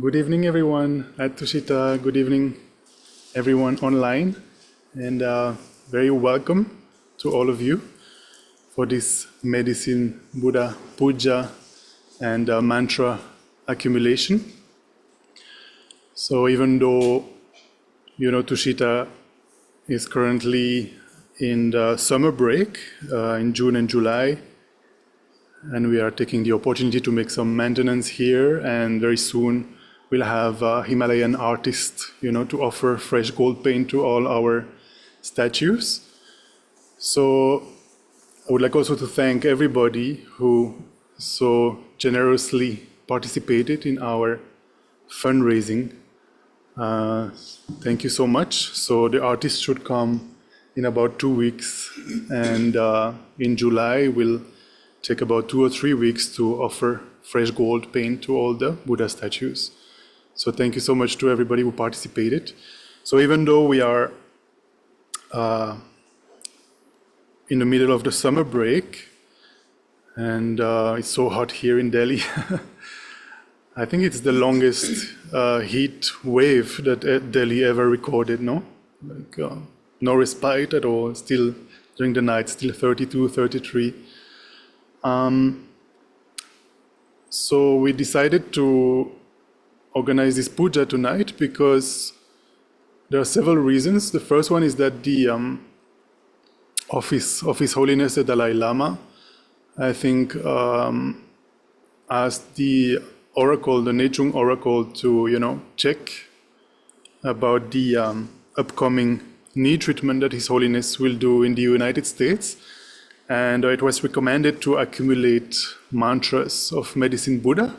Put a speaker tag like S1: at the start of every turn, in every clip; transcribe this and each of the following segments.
S1: Good evening, everyone at Tushita. Good evening, everyone online. And very welcome to all of you for this medicine Buddha Puja and mantra accumulation. So even though, Tushita is currently in the summer break in June and July, and we are taking the opportunity to make some maintenance here, and very soon we'll have Himalayan artists, to offer fresh gold paint to all our statues. So I would like also to thank everybody who so generously participated in our fundraising. Thank you so much. So the artists should come in about 2 weeks, and in July we'll take about 2 or 3 weeks to offer fresh gold paint to all the Buddha statues. So thank you so much to everybody who participated. So even though we are in the middle of the summer break, and it's so hot here in Delhi, I think it's the longest heat wave that Delhi ever recorded, no? Like, no respite at all, still during the night, still 32, 33. So we decided to organize this puja tonight because there are several reasons. The first one is that the of His Holiness the Dalai Lama, I think, asked the oracle, the Nechung oracle, to check about the upcoming knee treatment that His Holiness will do in the United States. And it was recommended to accumulate mantras of Medicine Buddha,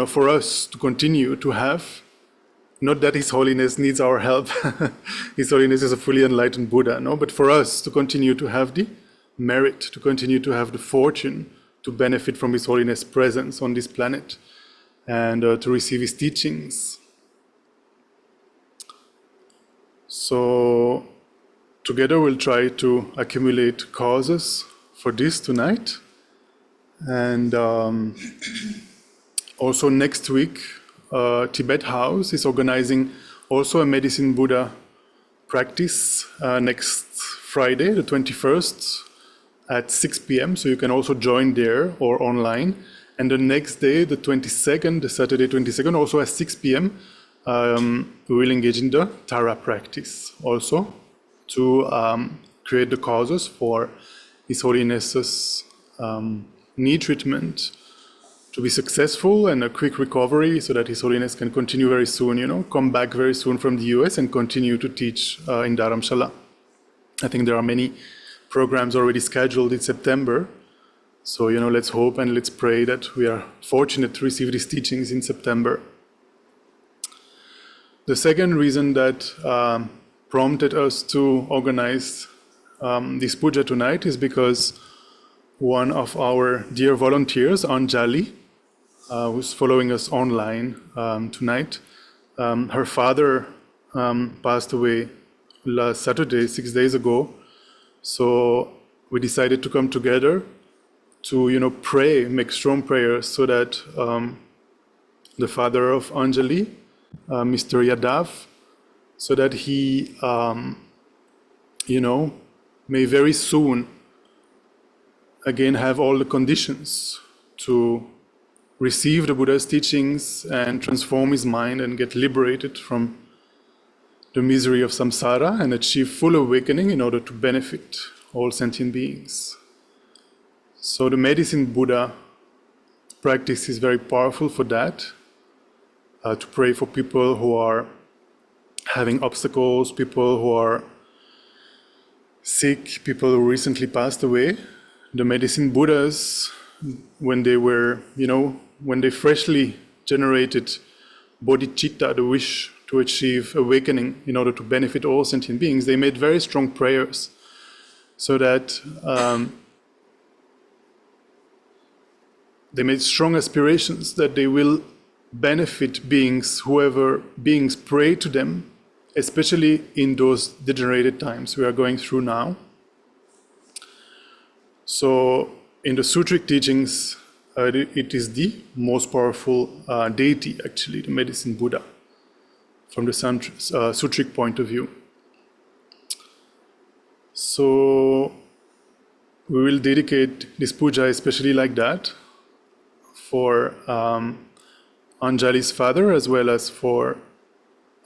S1: for us to continue to have, not that His Holiness needs our help, His Holiness is a fully enlightened Buddha, no, but for us to continue to have the merit, to continue to have the fortune to benefit from His Holiness' presence on this planet, and to receive His teachings. So together we'll try to accumulate causes for this tonight. And also next week, Tibet House is organizing also a Medicine Buddha practice next Friday, the 21st at 6 p.m. So you can also join there or online. And the next day, the 22nd, the Saturday 22nd, also at 6 p.m., we will engage in the Tara practice also to create the causes for His Holiness's knee treatment to be successful and a quick recovery so that His Holiness can continue very soon, come back very soon from the US and continue to teach in Dharamshala. I think there are many programs already scheduled in September. So, let's hope and let's pray that we are fortunate to receive these teachings in September. The second reason that prompted us to organize this puja tonight is because one of our dear volunteers, Anjali, who's following us online tonight, her father passed away last Saturday, 6 days ago. So we decided to come together to, pray, make strong prayers so that the father of Anjali, Mr. Yadav, so that he, may very soon again have all the conditions to receive the Buddha's teachings and transform his mind and get liberated from the misery of samsara and achieve full awakening in order to benefit all sentient beings. So the Medicine Buddha practice is very powerful for that, to pray for people who are having obstacles, people who are sick, people who recently passed away. The Medicine Buddhas, when they were, when they freshly generated bodhicitta, the wish to achieve awakening in order to benefit all sentient beings, they made very strong prayers so that they made strong aspirations that they will benefit beings, whoever beings pray to them, especially in those degenerated times we are going through now. So in the sutric teachings, it is the most powerful deity, actually, the medicine Buddha, from the sutric point of view. So we will dedicate this puja especially like that for Anjali's father, as well as for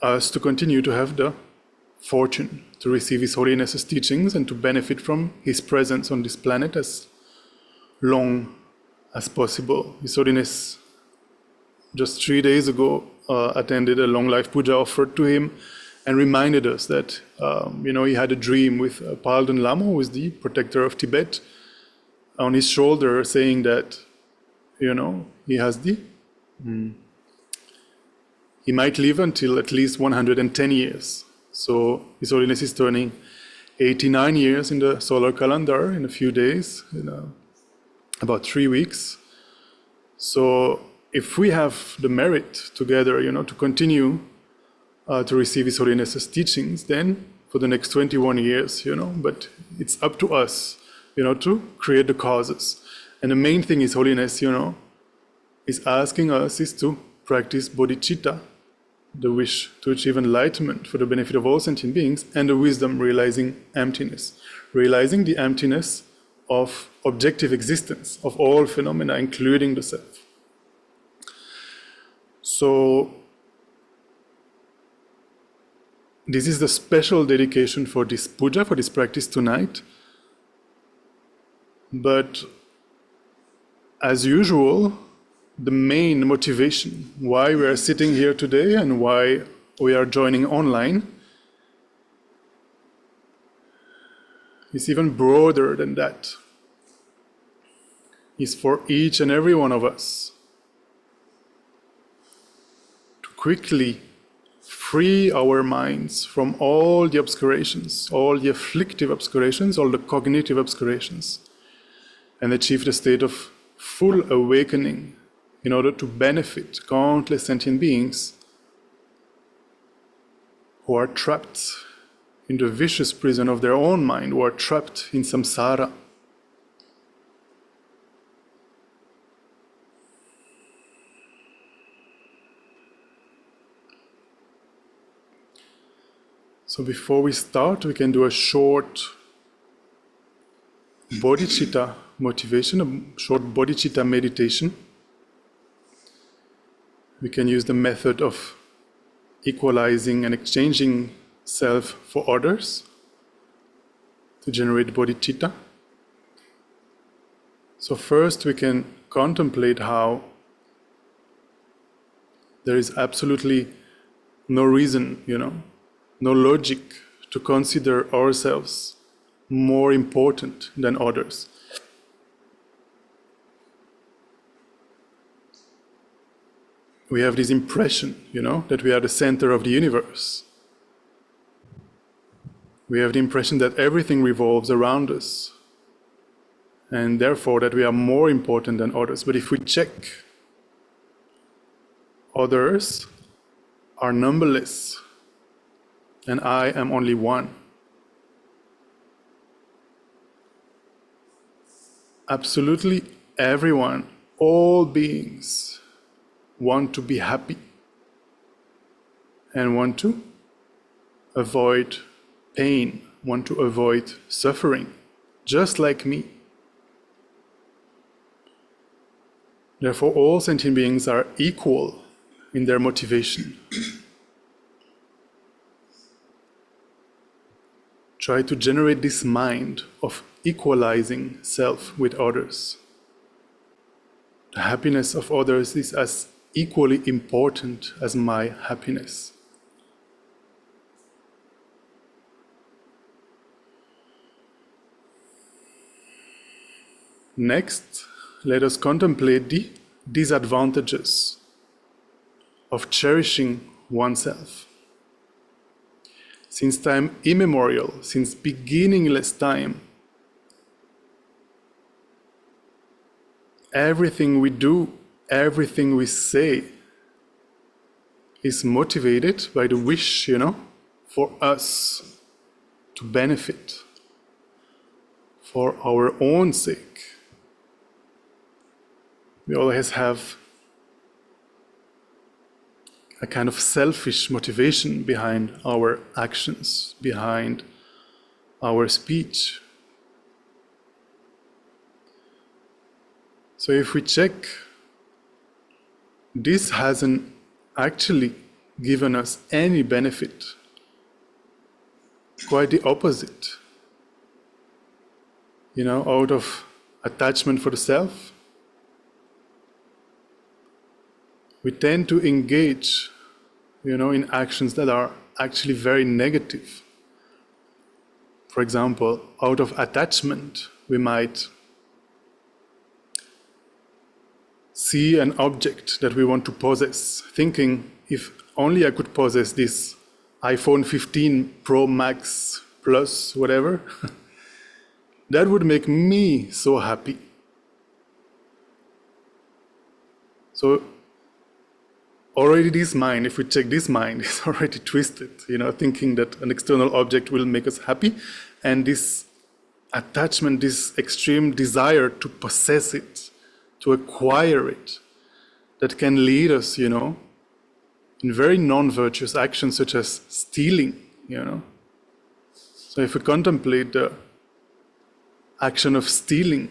S1: us to continue to have the fortune to receive His Holiness's teachings and to benefit from his presence on this planet as long as possible. His Holiness just 3 days ago attended a long life puja offered to him and reminded us that he had a dream with Palden Lama, who is the protector of Tibet, on his shoulder, saying that he has he might live until at least 110 years. So His Holiness is turning 89 years in the solar calendar in a few days, about 3 weeks. So if we have the merit together, to continue to receive His Holiness's teachings, then for the next 21 years, but it's up to us, to create the causes. And the main thing His Holiness, is asking us is to practice bodhicitta, the wish to achieve enlightenment for the benefit of all sentient beings, and the wisdom realizing emptiness, realizing the emptiness of objective existence, of all phenomena, including the self. So this is the special dedication for this puja, for this practice tonight. But as usual, the main motivation why we are sitting here today and why we are joining online is even broader than that. It's for each and every one of us to quickly free our minds from all the obscurations, all the afflictive obscurations, all the cognitive obscurations, and achieve the state of full awakening in order to benefit countless sentient beings who are trapped in the vicious prison of their own mind, who are trapped in samsara. So before we start, we can do a short bodhicitta motivation, a short bodhicitta meditation. We can use the method of equalizing and exchanging self for others to generate bodhicitta. So first we can contemplate how there is absolutely no reason, no logic to consider ourselves more important than others. We have this impression, that we are the center of the universe. We have the impression that everything revolves around us, and therefore that we are more important than others. But if we check, others are numberless, and I am only one. Absolutely everyone, all beings, want to be happy and want to avoid pain, want to avoid suffering, just like me. Therefore, all sentient beings are equal in their motivation. Try to generate this mind of equalizing self with others. The happiness of others is as equally important as my happiness. Next, let us contemplate the disadvantages of cherishing oneself. Since time immemorial, since beginningless time, everything we do, everything we say is motivated by the wish, for us to benefit for our own sake. We always have a kind of selfish motivation behind our actions, behind our speech. So if we check, this hasn't actually given us any benefit. Quite the opposite. Out of attachment for the self, we tend to engage, in actions that are actually very negative. For example, out of attachment, we might see an object that we want to possess, thinking, if only I could possess this iPhone 15 Pro Max Plus, whatever, that would make me so happy. So already this mind, if we check this mind, is already twisted, thinking that an external object will make us happy, and this attachment, this extreme desire to possess it, to acquire it, that can lead us, in very non-virtuous actions such as stealing, So if we contemplate the action of stealing,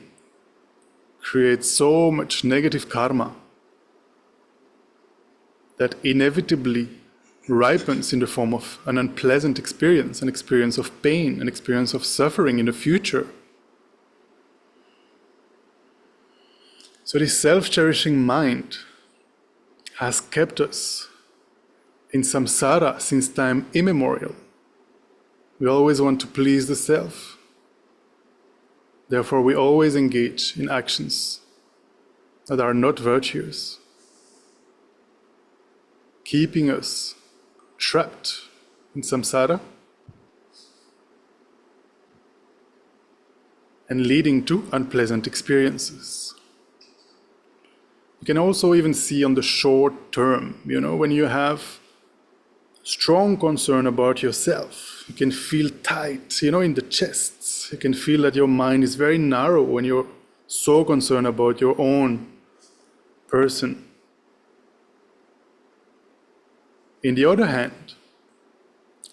S1: creates so much negative karma that inevitably ripens in the form of an unpleasant experience, an experience of pain, an experience of suffering in the future. So this self-cherishing mind has kept us in samsara since time immemorial. We always want to please the self. Therefore, we always engage in actions that are not virtuous, keeping us trapped in samsara and leading to unpleasant experiences. You can also even see on the short term, when you have strong concern about yourself, you can feel tight, in the chest. You can feel that your mind is very narrow when you're so concerned about your own person. On the other hand,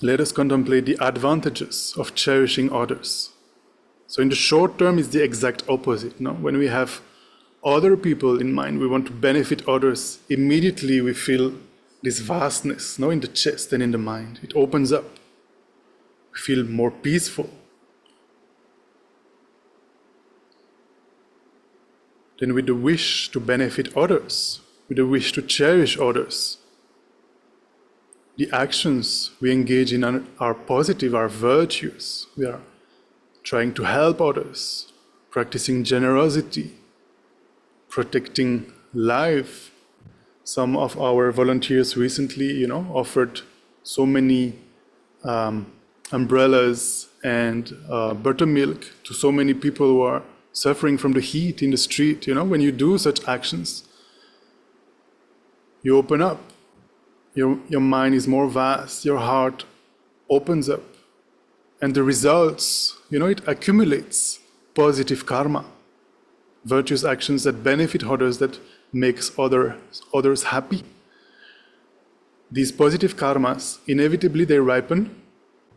S1: let us contemplate the advantages of cherishing others. So in the short term, it's the exact opposite. When we have other people in mind, we want to benefit others, immediately we feel this vastness in the chest and in the mind. It opens up. We feel more peaceful. Then with the wish to benefit others, with the wish to cherish others, the actions we engage in are positive, are virtuous. We are trying to help others, practicing generosity, protecting life. Some of our volunteers recently, offered so many umbrellas and buttermilk to so many people who are suffering from the heat in the street. When you do such actions, you open up. Your mind is more vast, your heart opens up. And the results, it accumulates positive karma, virtuous actions that benefit others, that makes others happy. These positive karmas, inevitably they ripen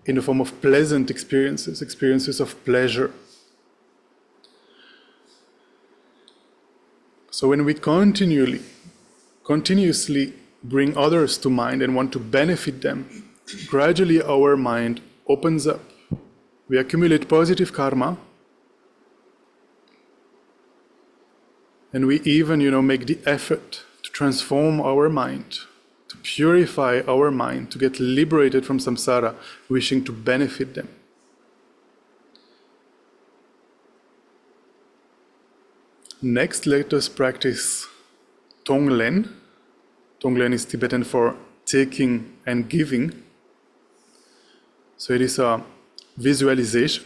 S1: in the form of pleasant experiences, experiences of pleasure. So when we continuously bring others to mind and want to benefit them, gradually our mind opens up. We accumulate positive karma, and we even, make the effort to transform our mind, to purify our mind, to get liberated from samsara, wishing to benefit them. Next, let us practice Tonglen. Tonglen is Tibetan for taking and giving. So it is a visualization.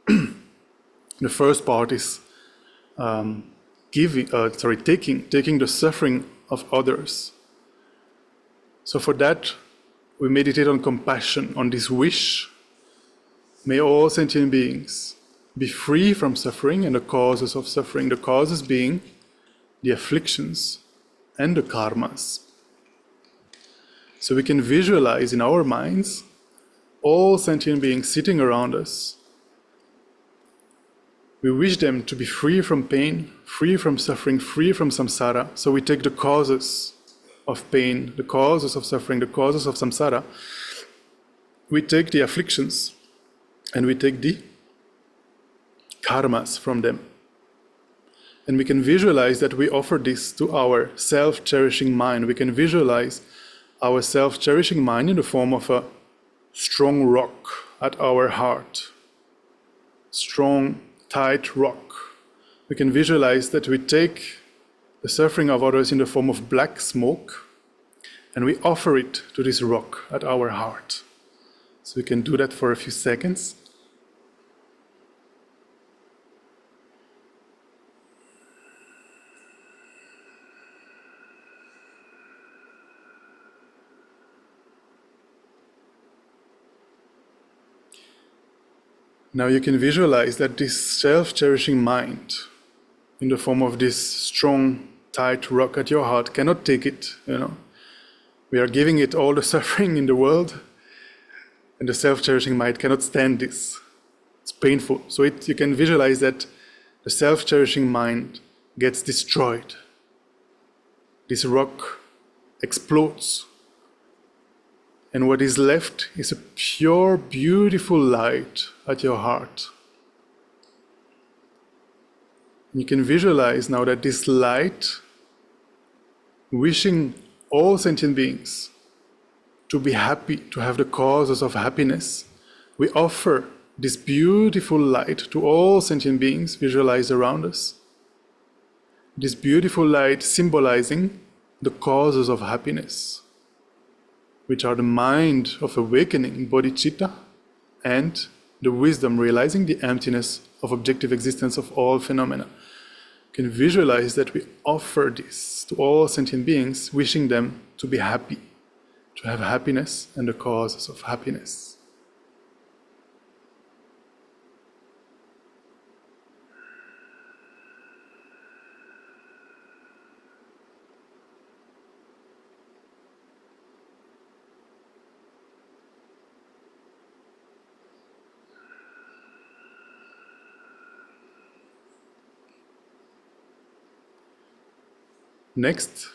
S1: The first part is taking the suffering of others. So for that, we meditate on compassion, on this wish. May all sentient beings be free from suffering and the causes of suffering. The causes being the afflictions, and the karmas. So we can visualize in our minds all sentient beings sitting around us. We wish them to be free from pain, free from suffering, free from samsara. So we take the causes of pain, the causes of suffering, the causes of samsara. We take the afflictions and we take the karmas from them. And we can visualize that we offer this to our self-cherishing mind. We can visualize our self-cherishing mind in the form of a strong rock at our heart. Strong, tight rock. We can visualize that we take the suffering of others in the form of black smoke and we offer it to this rock at our heart. So we can do that for a few seconds. Now you can visualize that this self-cherishing mind, in the form of this strong, tight rock at your heart, cannot take it, We are giving it all the suffering in the world, and the self-cherishing mind cannot stand this. It's painful. So you can visualize that the self-cherishing mind gets destroyed. This rock explodes. And what is left is a pure, beautiful light at your heart. You can visualize now that this light, wishing all sentient beings to be happy, to have the causes of happiness, we offer this beautiful light to all sentient beings visualized around us. This beautiful light symbolizing the causes of happiness, which are the mind of awakening, bodhicitta, and the wisdom realizing the emptiness of objective existence of all phenomena. You can visualize that we offer this to all sentient beings, wishing them to be happy, to have happiness and the causes of happiness. Next,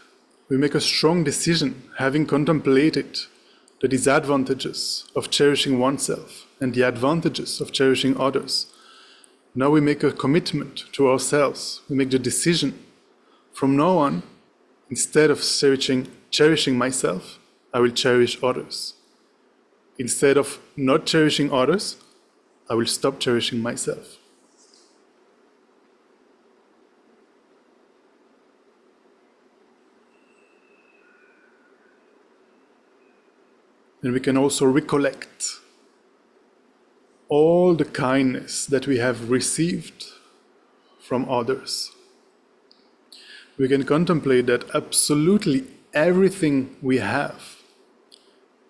S1: we make a strong decision, having contemplated the disadvantages of cherishing oneself and the advantages of cherishing others. Now we make a commitment to ourselves. We make the decision, from now on, instead of cherishing myself, I will cherish others. Instead of not cherishing others, I will stop cherishing myself. And we can also recollect all the kindness that we have received from others. We can contemplate that absolutely everything we have,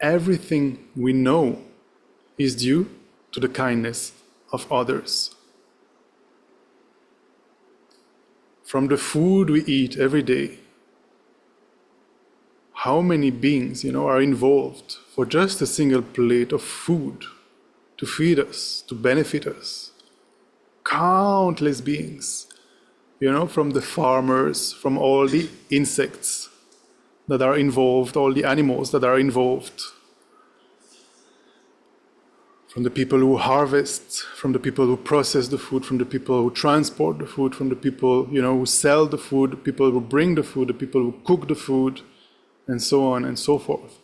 S1: everything we know, is due to the kindness of others. From the food we eat every day, how many beings, are involved for just a single plate of food to feed us, to benefit us? Countless beings, from the farmers, from all the insects that are involved, all the animals that are involved, from the people who harvest, from the people who process the food, from the people who transport the food, from the people, who sell the food, the people who bring the food, the people who cook the food, and so on and so forth.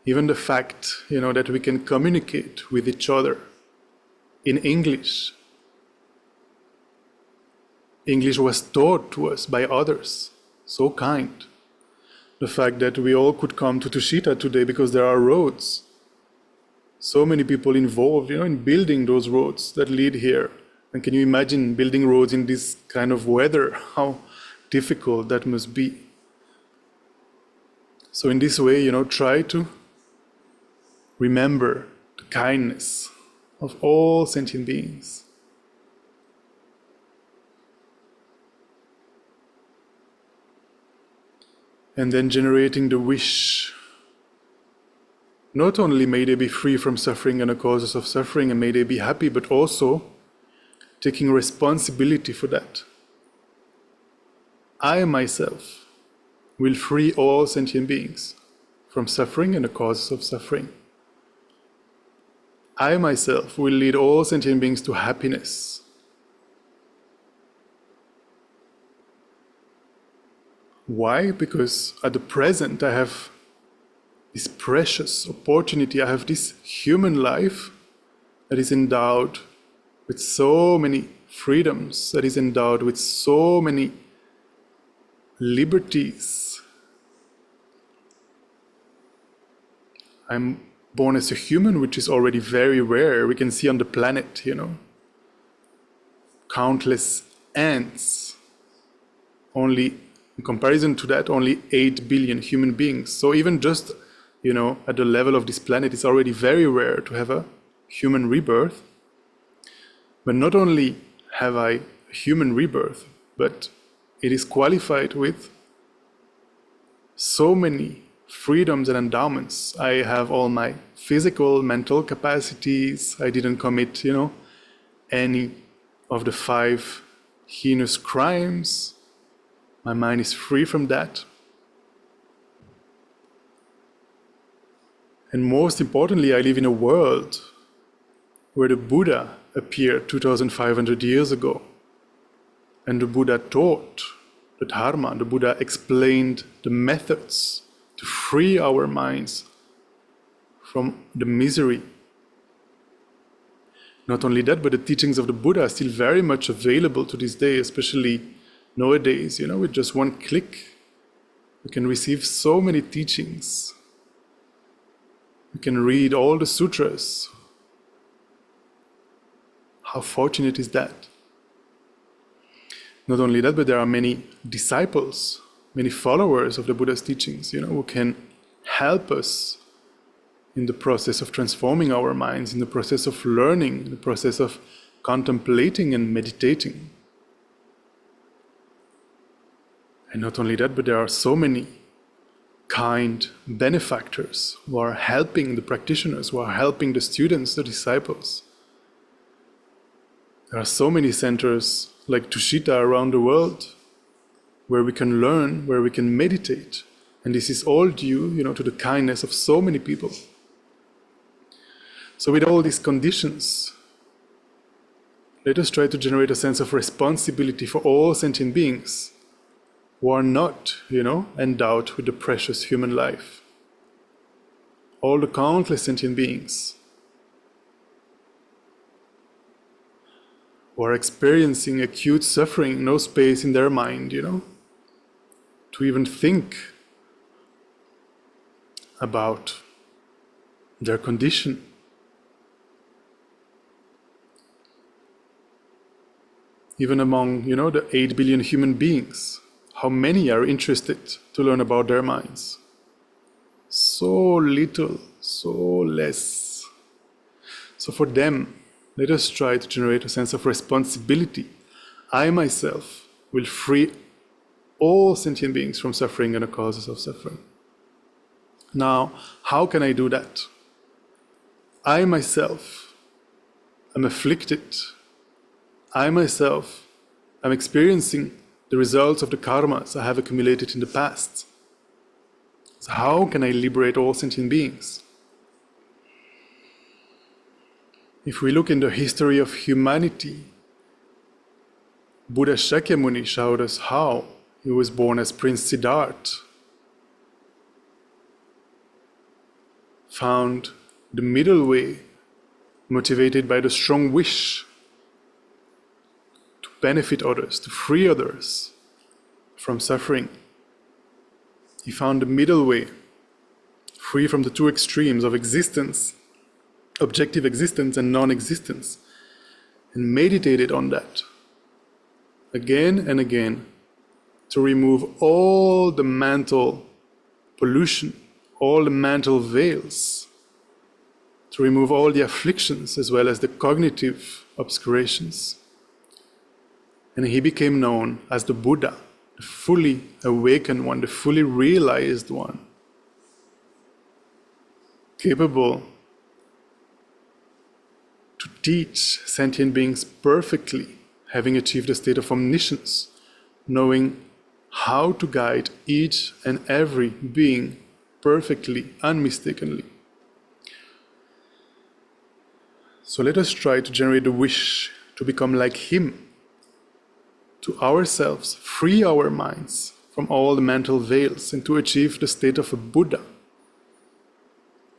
S1: Even the fact, that we can communicate with each other in English. English was taught to us by others, so kind. The fact that we all could come to Tushita today because there are roads. So many people involved, in building those roads that lead here. And can you imagine building roads in this kind of weather? How difficult that must be. So in this way, try to remember the kindness of all sentient beings. and then generating the wish. Not only may they be free from suffering and the causes of suffering, and may they be happy, but also taking responsibility for that. I myself will free all sentient beings from suffering and the causes of suffering. I myself will lead all sentient beings to happiness. Why? Because at the present I have this precious opportunity, I have this human life that is endowed with so many freedoms, that is endowed with so many liberties. I'm born as a human, which is already very rare. We can see on the planet, countless ants. Only, in comparison to that, only 8 billion human beings. So even just, at the level of this planet, it's already very rare to have a human rebirth. But not only have I a human rebirth, but it is qualified with so many freedoms and endowments. I have all my physical, mental capacities. I didn't commit, any of the 5 heinous crimes. My mind is free from that. And most importantly, I live in a world where the Buddha appeared 2,500 years ago. And the Buddha taught the Dharma, the Buddha explained the methods to free our minds from the misery. Not only that, but the teachings of the Buddha are still very much available to this day, especially nowadays, with just one click. We can receive so many teachings. We can read all the sutras. How fortunate is that? Not only that, but there are many disciples, many followers of the Buddha's teachings, who can help us in the process of transforming our minds, in the process of learning, in the process of contemplating and meditating. And not only that, but there are so many kind benefactors who are helping the practitioners, who are helping the students, the disciples. There are so many centers like Tushita around the world where we can learn, where we can meditate. And this is all due, to the kindness of so many people. So with all these conditions, let us try to generate a sense of responsibility for all sentient beings who are not, endowed with the precious human life. All the countless sentient beings who are experiencing acute suffering, no space in their mind, to even think about their condition. Even among, the 8 billion human beings, how many are interested to learn about their minds? So little, so less. So for them, let us try to generate a sense of responsibility. I myself will free all sentient beings from suffering and the causes of suffering. Now, how can I do that? I myself am afflicted. I myself am experiencing the results of the karmas I have accumulated in the past. So how can I liberate all sentient beings? If we look in the history of humanity, Buddha Shakyamuni showed us how. He was born as Prince Siddhartha, found the middle way, motivated by the strong wish to benefit others, to free others from suffering. He found the middle way, free from the 2 extremes of existence, objective existence and non-existence, and meditated on that again and again to remove all the mental pollution, all the mental veils, to remove all the afflictions as well as the cognitive obscurations. And he became known as the Buddha, the fully awakened one, the fully realized one, capable to teach sentient beings perfectly, having achieved a state of omniscience, knowing how to guide each and every being perfectly, unmistakably. So let us try to generate a wish to become like him, to ourselves, free our minds from all the mental veils, and to achieve the state of a Buddha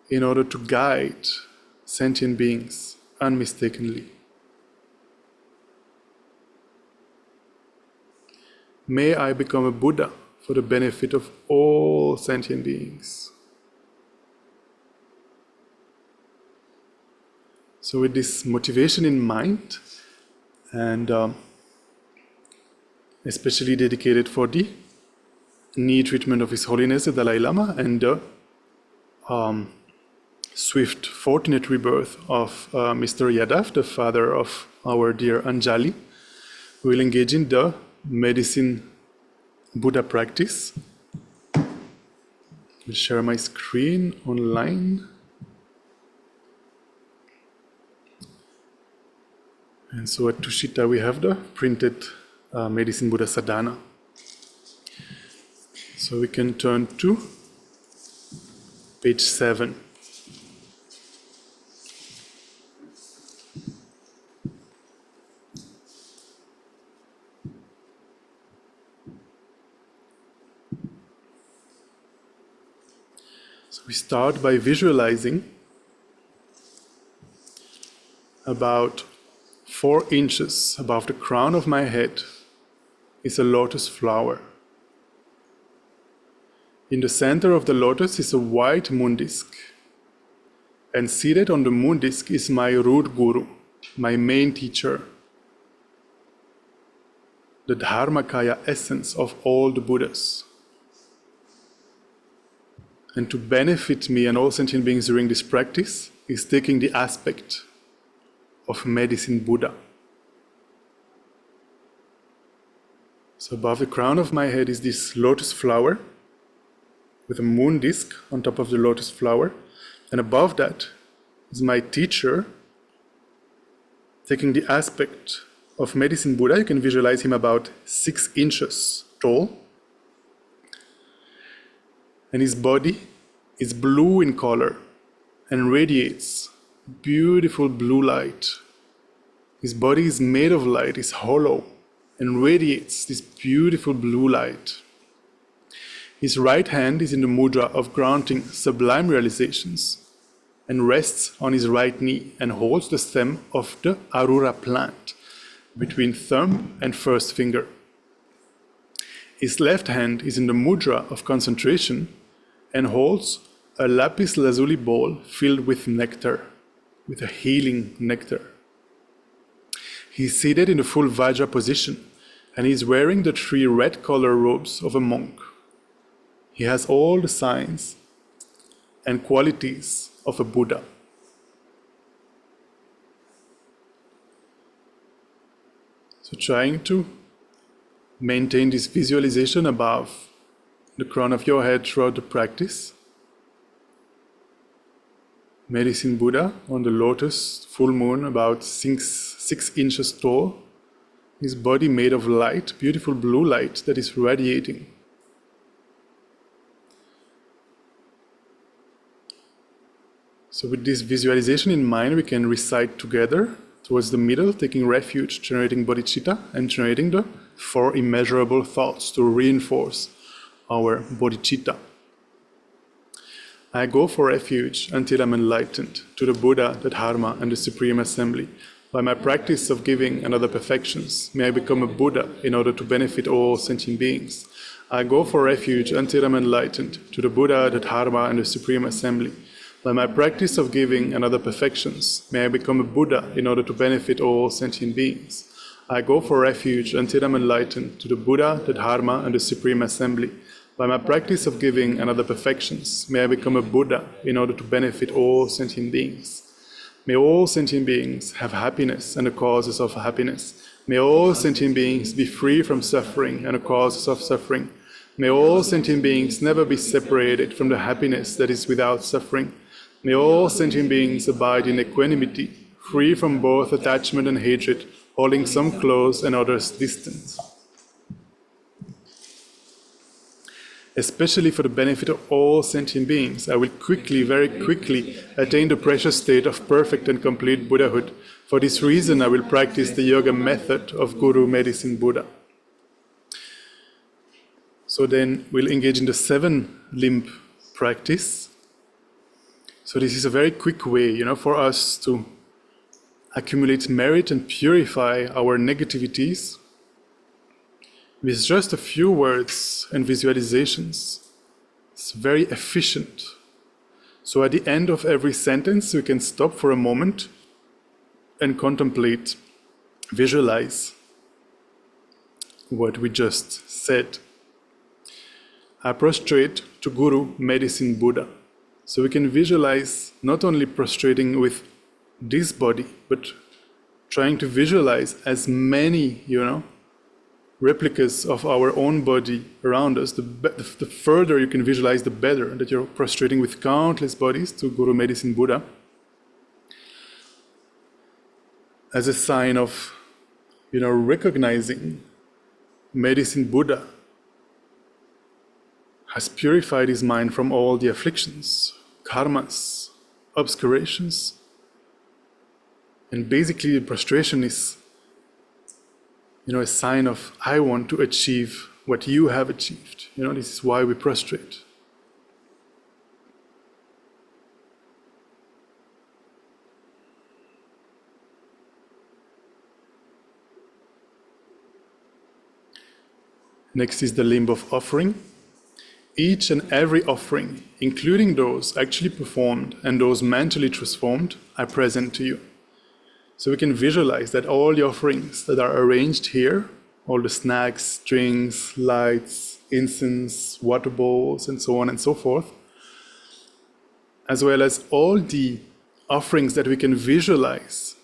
S1: in order to guide sentient beings unmistakably. May I become a Buddha for the benefit of all sentient beings. So with this motivation in mind, and especially dedicated for the knee treatment of His Holiness the Dalai Lama and the swift, fortunate rebirth of Mr. Yadav, the father of our dear Anjali, we will engage in the medicine Buddha practice. I'll share my screen online. And so at Tushita we have the printed medicine Buddha sadhana. So we can turn to page 7. So we start by visualizing about 4 inches above the crown of my head is a lotus flower. In the center of the lotus is a white moon disk, and seated on the moon disk is my root guru, my main teacher, the Dharmakaya essence of all the Buddhas. And to benefit me and all sentient beings during this practice is taking the aspect of medicine Buddha. So above the crown of my head is this lotus flower with a moon disk on top of the lotus flower, and above that is my teacher taking the aspect of medicine Buddha. You can visualize him about 6 inches tall, and his body is blue in color and radiates beautiful blue light. His body is made of light, is hollow, and radiates this beautiful blue light. His right hand is in the mudra of granting sublime realizations and rests on his right knee and holds the stem of the Arura plant between thumb and first finger. His left hand is in the mudra of concentration and holds a lapis lazuli bowl filled with nectar, with a healing nectar. He is seated in the full Vajra position, and he is wearing the 3 red color robes of a monk. He has all the signs and qualities of a Buddha. So trying to maintain this visualization above the crown of your head throughout the practice. Medicine Buddha on the lotus, full moon, about 6 inches tall. His body made of light, beautiful blue light that is radiating. So with this visualization in mind, we can recite together towards the middle, taking refuge, generating bodhicitta, and generating the 4 immeasurable thoughts to reinforce our bodhicitta. I go for refuge until I'm enlightened to the Buddha, the Dharma, and the Supreme Assembly. By my practice of giving and other perfections, may I become a Buddha in order to benefit all sentient beings. I go for refuge until I'm enlightened to the Buddha, the Dharma, and the Supreme Assembly. By my practice of giving and other perfections, may I become a Buddha in order to benefit all sentient beings. I go for refuge until I'm enlightened to the Buddha, the Dharma, and the Supreme Assembly. By my practice of giving and other perfections, may I become a Buddha in order to benefit all sentient beings. May all sentient beings have happiness and the causes of happiness. May all sentient beings be free from suffering and the causes of suffering. May all sentient beings never be separated from the happiness that is without suffering. May all sentient beings abide in equanimity, free from both attachment and hatred, holding some close and others distant. Especially for the benefit of all sentient beings, I will quickly, very quickly, attain the precious state of perfect and complete Buddhahood. For this reason, I will practice the yoga method of Guru Medicine Buddha. So then we'll engage in the 7-limb practice. So this is a very quick way, for us to accumulate merit and purify our negativities with just a few words and visualizations. It's very efficient. So at the end of every sentence, we can stop for a moment and contemplate, visualize what we just said. I prostrate to Guru Medicine Buddha. So we can visualize not only prostrating with this body, but trying to visualize as many, replicas of our own body around us. The further you can visualize, the better, that you're prostrating with countless bodies to Guru Medicine Buddha as a sign of, recognizing Medicine Buddha has purified his mind from all the afflictions, karmas, obscurations. And basically, the prostration is a sign of, I want to achieve what you have achieved. This is why we prostrate. Next is the limb of offering. Each and every offering, including those actually performed and those mentally transformed, I present to you. So we can visualize that all the offerings that are arranged here, all the snacks, drinks, lights, incense, water bowls, and so on and so forth, as well as all the offerings that we can visualize.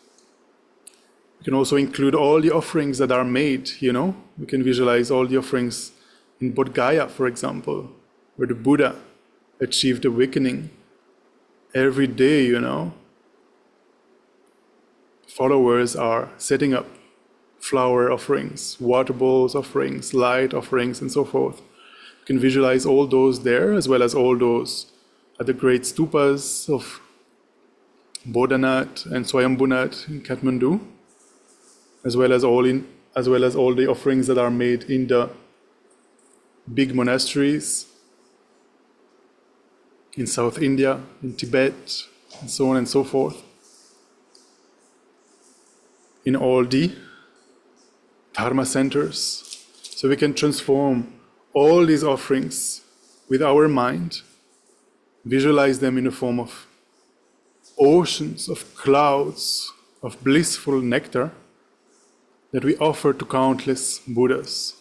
S1: We can also include all the offerings that are made, We can visualize all the offerings in Bodh Gaya, for example, where the Buddha achieved awakening. Every day, followers are setting up flower offerings, water bowls offerings, light offerings, and so forth. You can visualize all those there, as well as all those at the great stupas of Bodhanath and Swayambhunath in Kathmandu, as well as all the offerings that are made in the big monasteries in South India, in Tibet, and so on and so forth. In all the Dharma centers. So we can transform all these offerings with our mind, visualize them in the form of oceans, of clouds, of blissful nectar that we offer to countless Buddhas.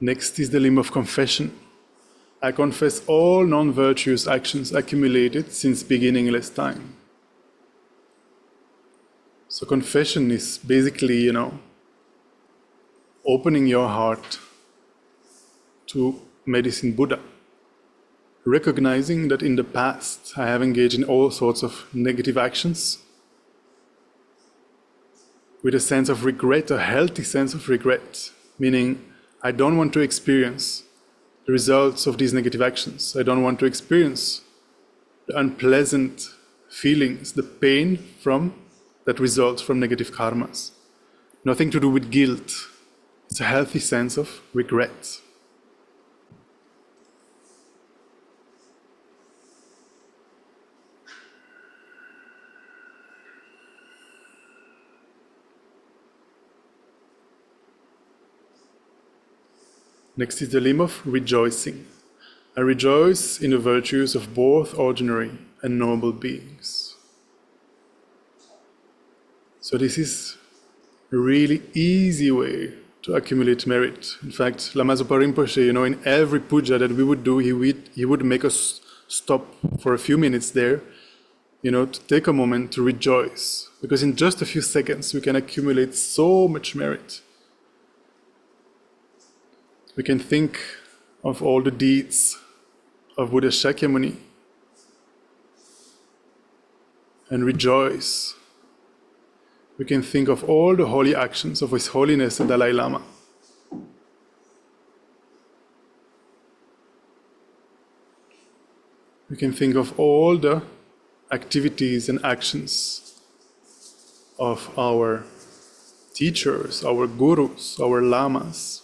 S1: Next is the limb of confession. I confess all non-virtuous actions accumulated since beginningless time. So confession is basically, opening your heart to Medicine Buddha, recognizing that in the past I have engaged in all sorts of negative actions with a sense of regret, a healthy sense of regret, meaning I don't want to experience the results of these negative actions. I don't want to experience the unpleasant feelings, the pain that results from negative karmas. Nothing to do with guilt. It's a healthy sense of regret. Next is the limb of rejoicing. I rejoice in the virtues of both ordinary and noble beings. So this is a really easy way to accumulate merit. In fact, Lama Zopa Rinpoche, in every puja that we would do, he would make us stop for a few minutes there, to take a moment to rejoice. Because in just a few seconds, we can accumulate so much merit. We can think of all the deeds of Buddha Shakyamuni and rejoice. We can think of all the holy actions of His Holiness the Dalai Lama. We can think of all the activities and actions of our teachers, our gurus, our lamas,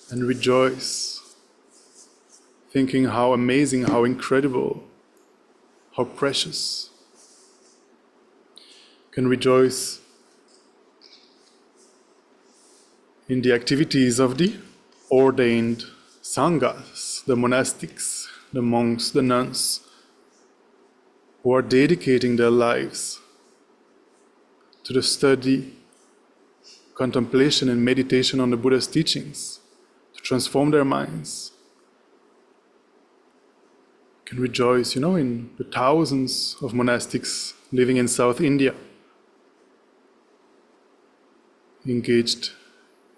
S1: and rejoice, thinking how amazing, how incredible, how precious. Can rejoice in the activities of the ordained sanghas, the monastics, the monks, the nuns, who are dedicating their lives to the study, contemplation, and meditation on the Buddha's teachings, to transform their minds. Can rejoice, in the thousands of monastics living in South India, engaged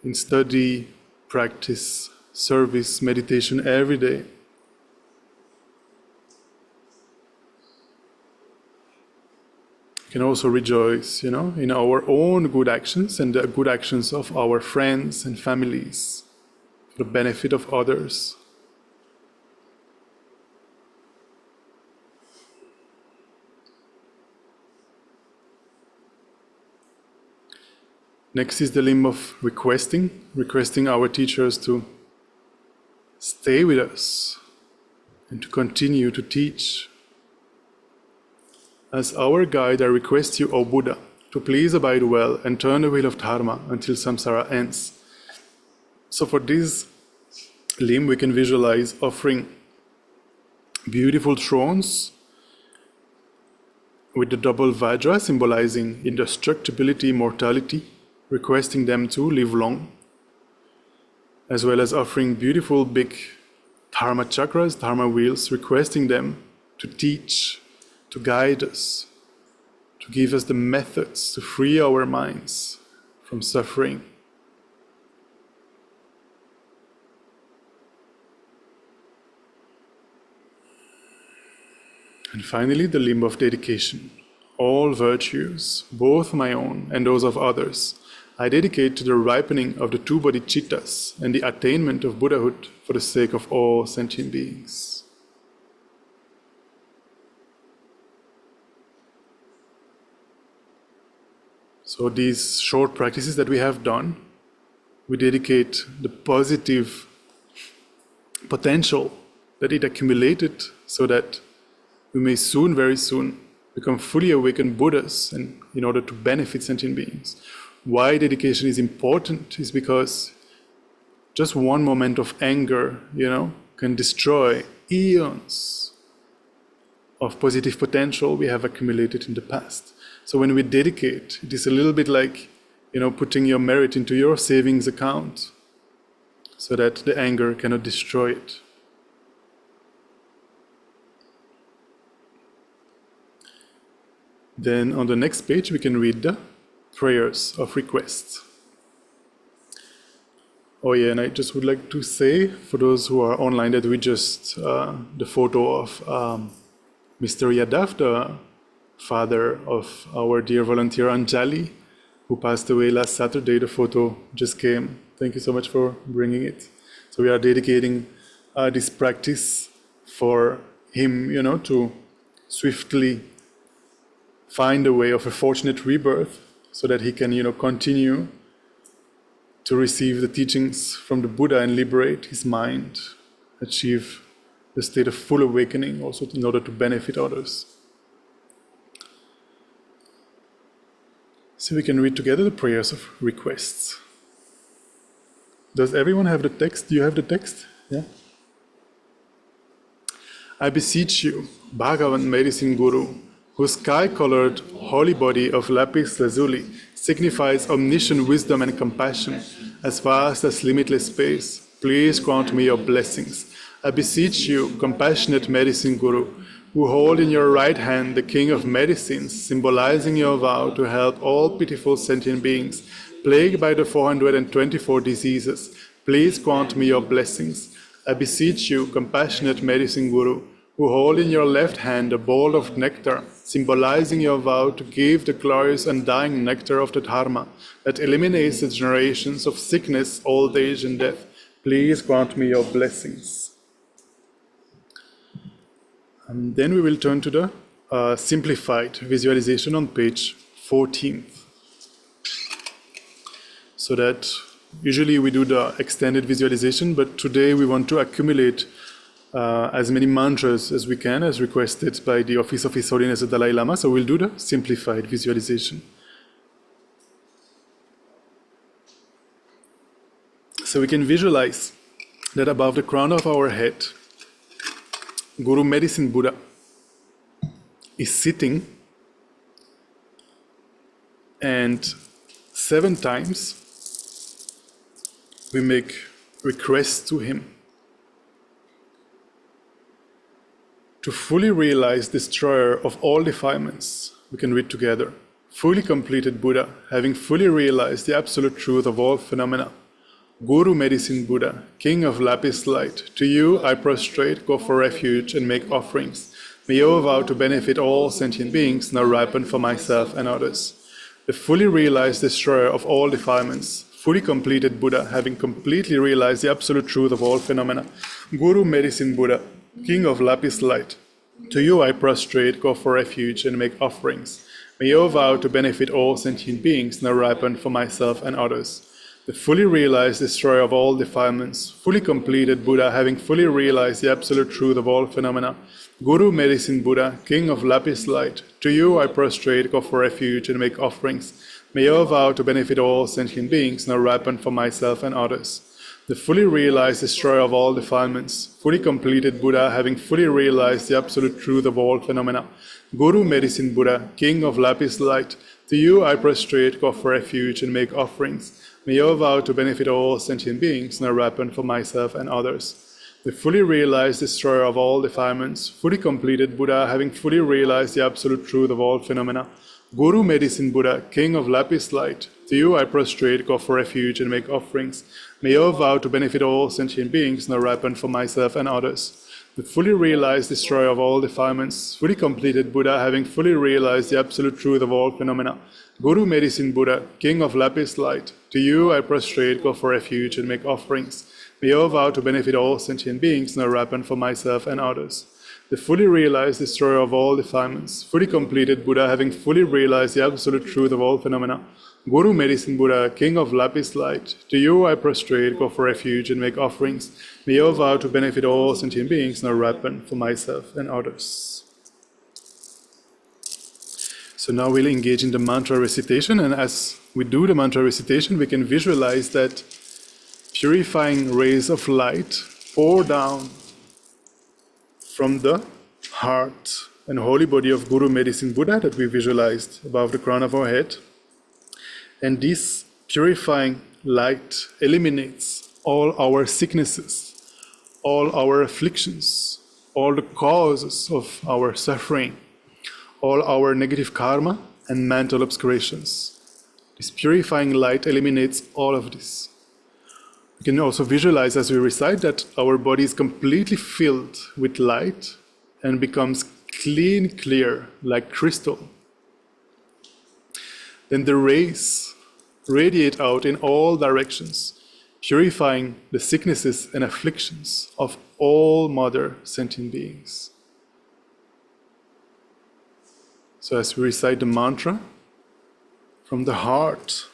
S1: in study, practice, service, meditation every day. We can also rejoice, in our own good actions and the good actions of our friends and families for the benefit of others. Next is the limb of requesting our teachers to stay with us and to continue to teach. As our guide, I request you, O Buddha, to please abide well and turn the wheel of Dharma until samsara ends. So for this limb, we can visualize offering beautiful thrones with the double vajra symbolizing indestructibility, immortality, requesting them to live long, as well as offering beautiful big Dharma chakras, Dharma wheels, requesting them to teach, to guide us, to give us the methods to free our minds from suffering. And finally, the limb of dedication. All virtues, both my own and those of others, I dedicate to the ripening of the two bodhicittas and the attainment of Buddhahood for the sake of all sentient beings. So these short practices that we have done, we dedicate the positive potential that it accumulated so that we may soon, very soon, become fully awakened Buddhas and in order to benefit sentient beings. Why dedication is important is because just one moment of anger, can destroy eons of positive potential we have accumulated in the past. So when we dedicate, it is a little bit like, putting your merit into your savings account so that the anger cannot destroy it. Then on the next page, we can read the prayers of request. Oh yeah, and I just would like to say, for those who are online, that we just, the photo of Mr. Yadav, the father of our dear volunteer Anjali, who passed away last Saturday, the photo just came. Thank you so much for bringing it. So we are dedicating this practice for him, to swiftly find a way of a fortunate rebirth so that he can, continue to receive the teachings from the Buddha and liberate his mind, achieve the state of full awakening also in order to benefit others. So we can read together the prayers of requests. Does everyone have the text? Do you have the text? Yeah. I beseech you, Bhagavan Medicine Guru, whose sky-colored holy body of lapis lazuli signifies omniscient wisdom and compassion, as vast as limitless space, please grant me your blessings. I beseech you, compassionate Medicine Guru, who hold in your right hand the king of medicines, symbolizing your vow to help all pitiful sentient beings plagued by the 424 diseases, please grant me your blessings. I beseech you, compassionate Medicine Guru, who hold in your left hand a bowl of nectar, symbolizing your vow to give the glorious undying nectar of the Dharma that eliminates the generations of sickness, old age, and death. Please grant me your blessings. And then we will turn to the simplified visualization on page 14. So that usually we do the extended visualization, but today we want to accumulate as many mantras as we can, as requested by the Office of His Holiness the Dalai Lama. So we'll do the simplified visualization. So we can visualize that above the crown of our head, Guru Medicine Buddha is sitting, and 7 times we make requests to him to fully realize destroyer of all defilements. We can read together. Fully completed Buddha, having fully realized the absolute truth of all phenomena. Guru Medicine Buddha, King of Lapis Light, to you I prostrate, go for refuge, and make offerings. May your vow to benefit all sentient beings now ripen for myself and others. The fully realized destroyer of all defilements, fully completed Buddha, having completely realized the absolute truth of all phenomena. Guru Medicine Buddha, King of Lapis Light, to you I prostrate, go for refuge, and make offerings. May your vow to benefit all sentient beings now ripen for myself and others. The fully realized destroyer of all defilements, fully completed Buddha, having fully realized the absolute truth of all phenomena. Guru Medicine Buddha, King of Lapis Light, to you I prostrate, go for refuge, and make offerings. May your vow to benefit all sentient beings now ripen for myself and others. The fully realized destroyer of all defilements, fully completed Buddha, having fully realized the absolute truth of all phenomena. Guru Medicine Buddha, King of Lapis Light, to you I prostrate, go for refuge, and make offerings. May your vow to benefit all sentient beings now ripen for myself and others. The fully realized destroyer of all defilements, fully completed Buddha, having fully realized the absolute truth of all phenomena. Guru Medicine Buddha, King of Lapis Light, to you I prostrate, go for refuge, and make offerings. May your vow to benefit all sentient beings now ripen for myself and others. The fully realized destroyer of all defilements, fully completed Buddha, having fully realized the absolute truth of all phenomena. Guru Medicine Buddha, King of Lapis Light, to you I prostrate, go for refuge, and make offerings. May your vow to benefit all sentient beings now ripen for myself and others. The fully realized destroyer of all defilements, fully completed Buddha, having fully realized the absolute truth of all phenomena. Guru Medicine Buddha, King of Lapis Light, to you I prostrate, go for refuge, and make offerings. May your vow to benefit all sentient beings now ripen for myself and others. So now we'll engage in the mantra recitation, and as we do the mantra recitation, we can visualize that purifying rays of light pour down from the heart and holy body of Guru Medicine Buddha that we visualized above the crown of our head. And this purifying light eliminates all our sicknesses, all our afflictions, all the causes of our suffering, all our negative karma and mental obscurations. This purifying light eliminates all of this. We can also visualize as we recite that our body is completely filled with light and becomes clean, clear, like crystal. Then the rays radiate out in all directions, purifying the sicknesses and afflictions of all mother sentient beings. So as we recite the mantra, from the heart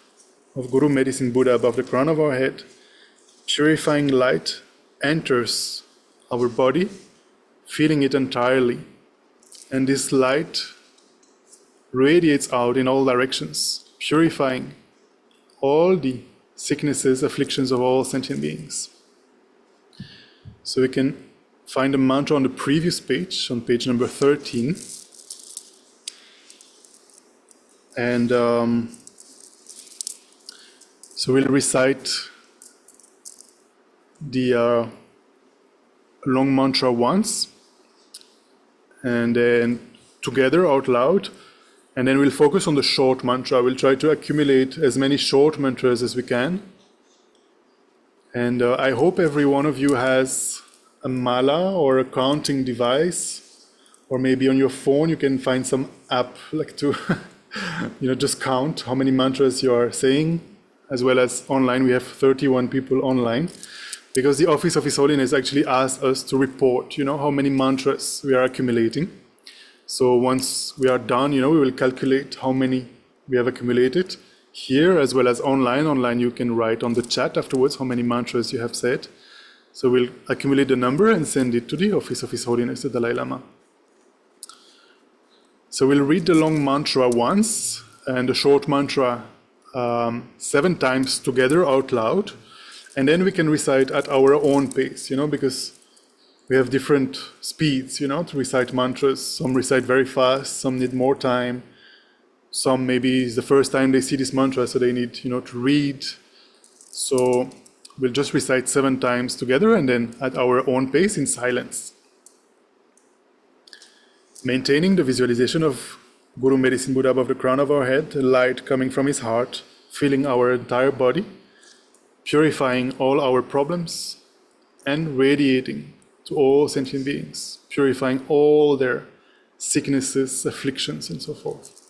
S1: of Guru Medicine Buddha above the crown of our head, purifying light enters our body, filling it entirely. And this light radiates out in all directions, purifying all the sicknesses, afflictions of all sentient beings. So we can find the mantra on the previous page, on page number 13. And so we'll recite the long mantra once, and then together out loud, and then we'll focus on the short mantra. We'll try to accumulate as many short mantras as we can. And I hope every one of you has a mala or a counting device, or maybe on your phone you can find some app like to just count how many mantras you are saying, as well as online. We have 31 people online, because the Office of His Holiness actually asked us to report, how many mantras we are accumulating. So once we are done, we will calculate how many we have accumulated here, as well as online. Online, you can write on the chat afterwards how many mantras you have said. So we'll accumulate the number and send it to the Office of His Holiness, the Dalai Lama. So we'll read the long mantra once and the short mantra 7 times together out loud. And then we can recite at our own pace, because we have different speeds, to recite mantras. Some recite very fast, some need more time. Some maybe it's the first time they see this mantra, so they need, to read. So we'll just recite 7 times together and then at our own pace in silence. Maintaining the visualization of Guru Medicine Buddha above the crown of our head, the light coming from his heart, filling our entire body, purifying all our problems, and radiating to all sentient beings, purifying all their sicknesses, afflictions, and so forth.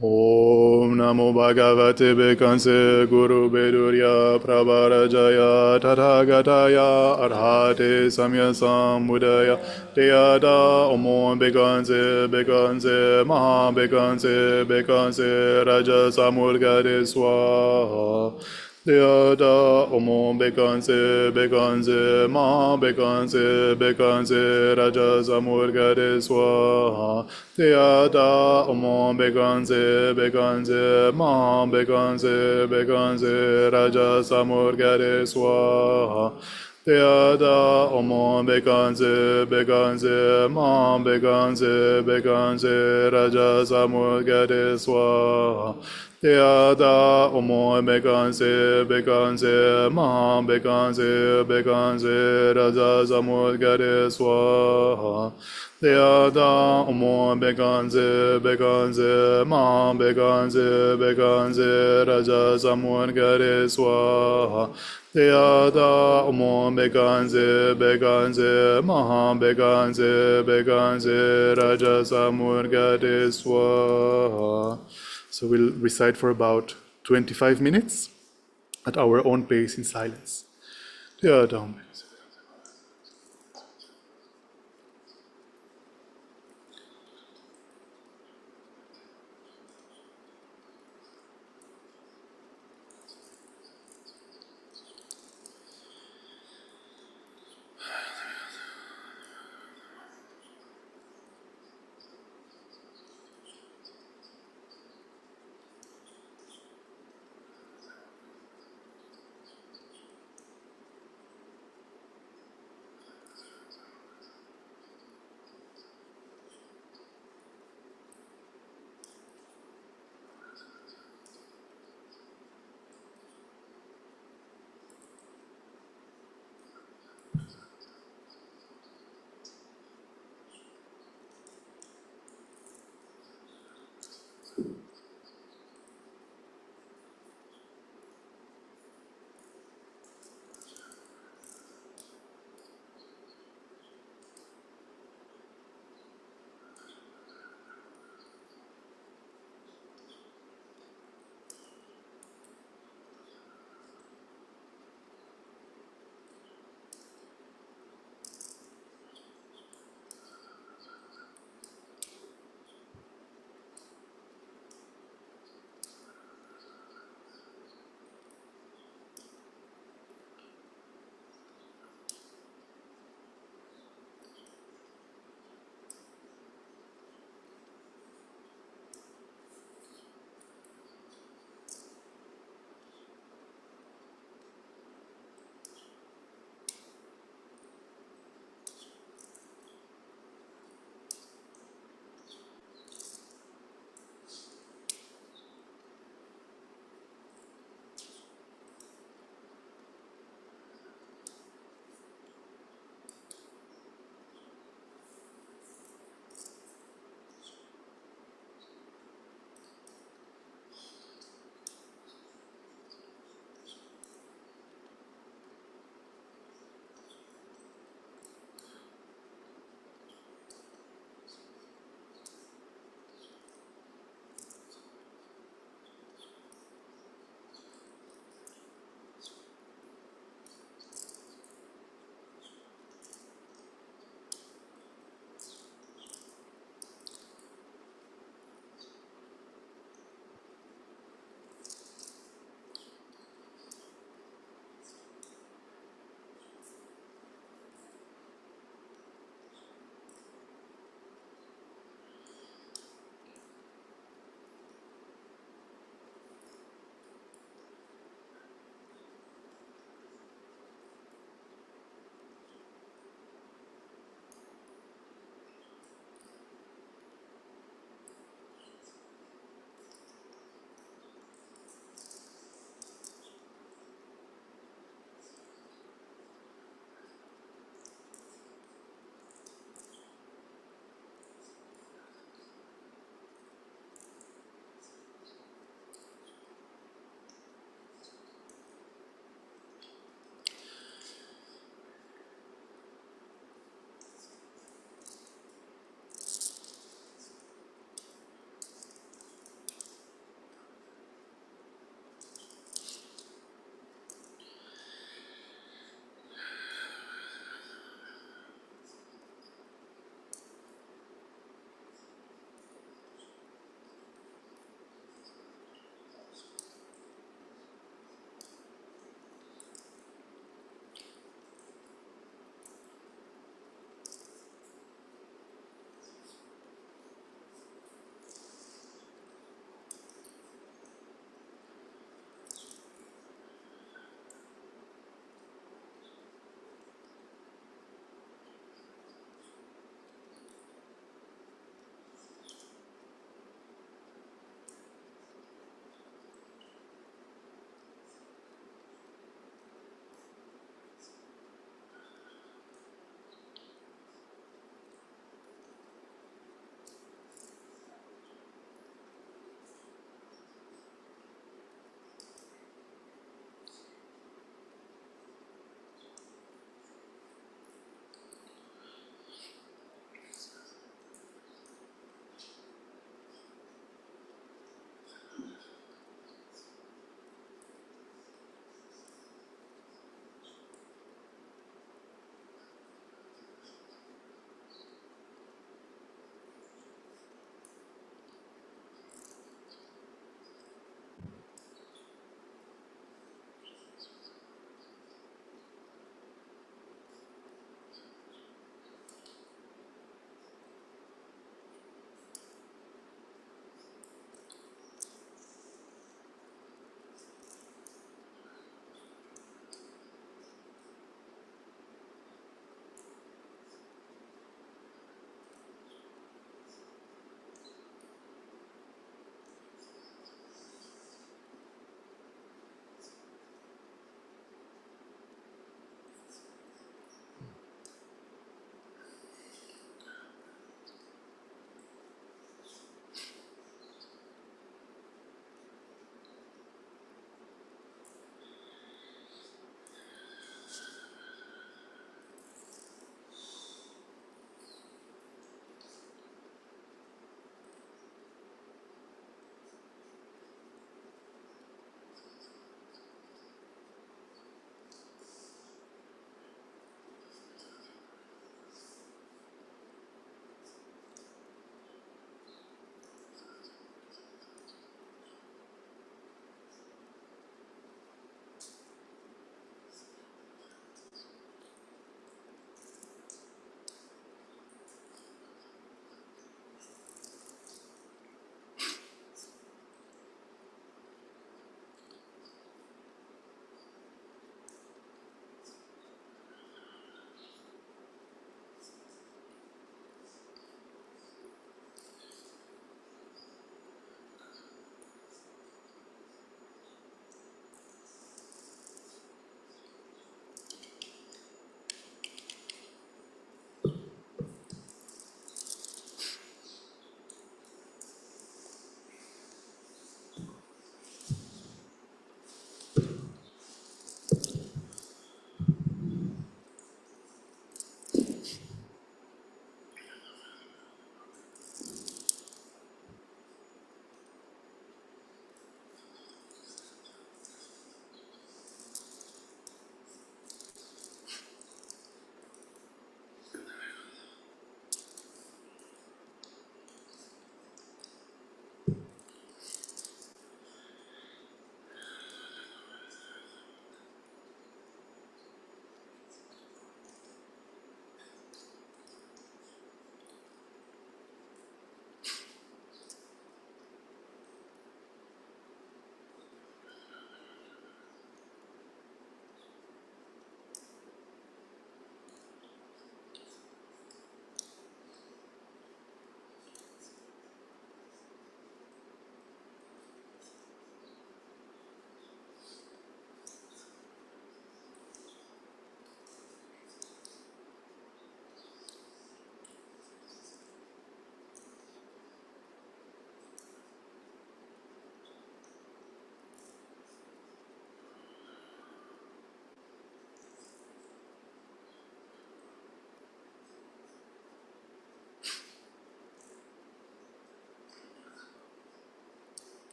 S1: Om Namo Bhagavate Bekanse Guru Bedurya Prabharajaya Tathagataya Arhate Samya Sambuddhaya Deyada Om Bekanse Bekanse Maha Bekanse Bekanse Raja Samurgade Swaha Deyada Om Bekanse Bekanse Maha Bekanse Bekanse Raja Samurgade Swaha Deyada Om Bekanse Bekanse Maha Bekanse Bekanse Raja Samurgade Swaha Deyada Om Bekanse Bekanse Maha Bekanse Bekanse Raja Samurgade Swaha Deyada Om Bekanse Bekanse Maha Bekanse Bekanse Raja Samurgade Swaha Deyada Om Bekanse Bekanse Maha Bekanse Bekanse Raja Samurgade Swaha Deyada Om Bekanse Bekanse Maha Bekanse Bekanse Raja Samurgade Swaha. So we'll recite for about 25 minutes at our own pace in silence. Deyada Om Bekanse.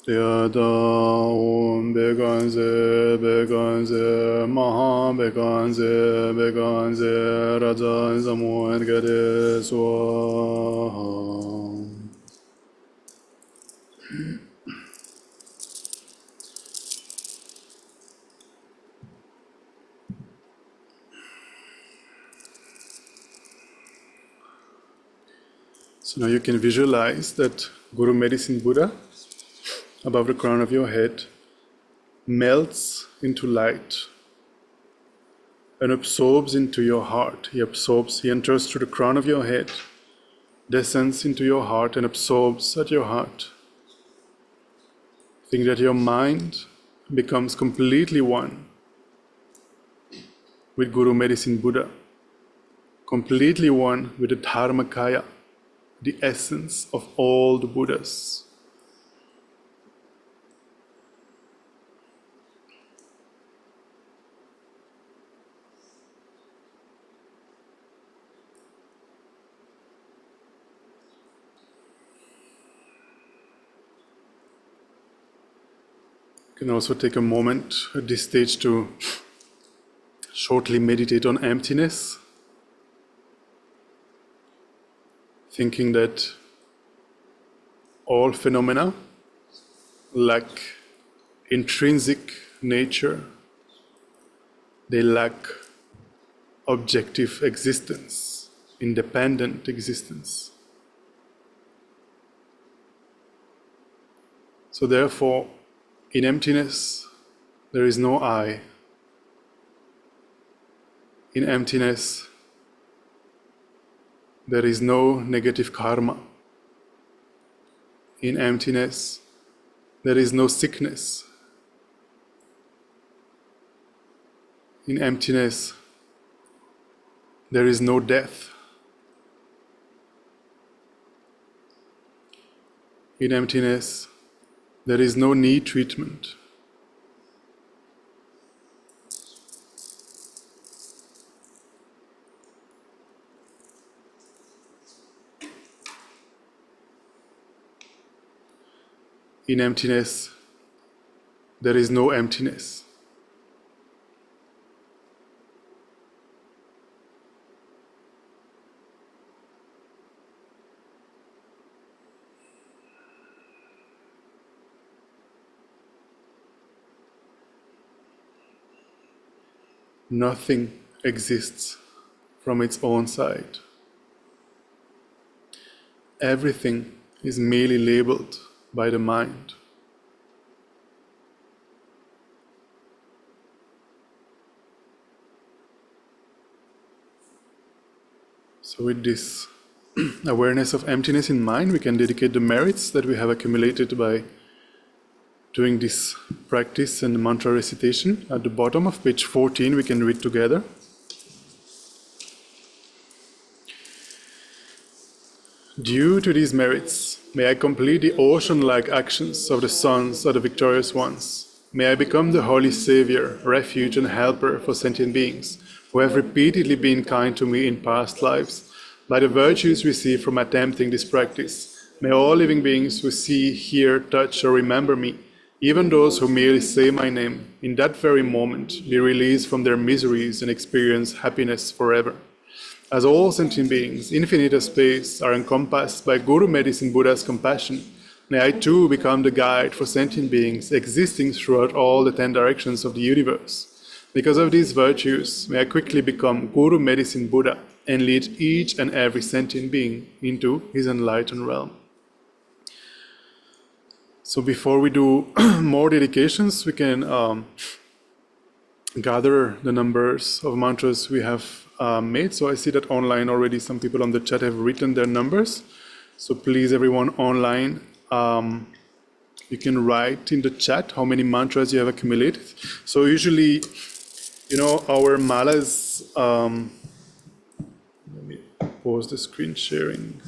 S1: Yada Om Beganze Beganze Maha Beganze Beganze Raja Zamuan Gade Swaha. So now you can visualize that Guru Medicine Buddha above the crown of your head melts into light and absorbs into your heart. He enters through the crown of your head, descends into your heart and absorbs at your heart. Think that your mind becomes completely one with Guru Medicine Buddha, completely one with the Dharmakaya, the essence of all the Buddhas. You can also take a moment at this stage to shortly meditate on emptiness, thinking that all phenomena lack intrinsic nature, they lack objective existence, independent existence. So therefore, in emptiness, there is no I. In emptiness, there is no negative karma. In emptiness, there is no sickness. In emptiness, there is no death. In emptiness, there is no need treatment. In emptiness, there is no emptiness. Nothing exists from its own side. Everything is merely labeled by the mind. So with this awareness of emptiness in mind, we can dedicate the merits that we have accumulated by doing this practice and mantra recitation. At the bottom of page 14, we can read together. Due to these merits, may I complete the ocean-like actions of the sons of the victorious ones. May I become the holy savior, refuge and helper for sentient beings who have repeatedly been kind to me in past lives. By the virtues received from attempting this practice, may all living beings who see, hear, touch, or remember me, even those who merely say my name, in that very moment be released from their miseries and experience happiness forever. As all sentient beings, infinite as space, are encompassed by Guru Medicine Buddha's compassion, may I too become the guide for sentient beings existing throughout all the 10 directions of the universe. Because of these virtues, may I quickly become Guru Medicine Buddha and lead each and every sentient being into his enlightened realm. So before we do more dedications, we can gather the numbers of mantras we have made. So I see that online already some people on the chat have written their numbers. So please, everyone online, you can write in the chat how many mantras you have accumulated. So usually, our malas, let me pause the screen sharing.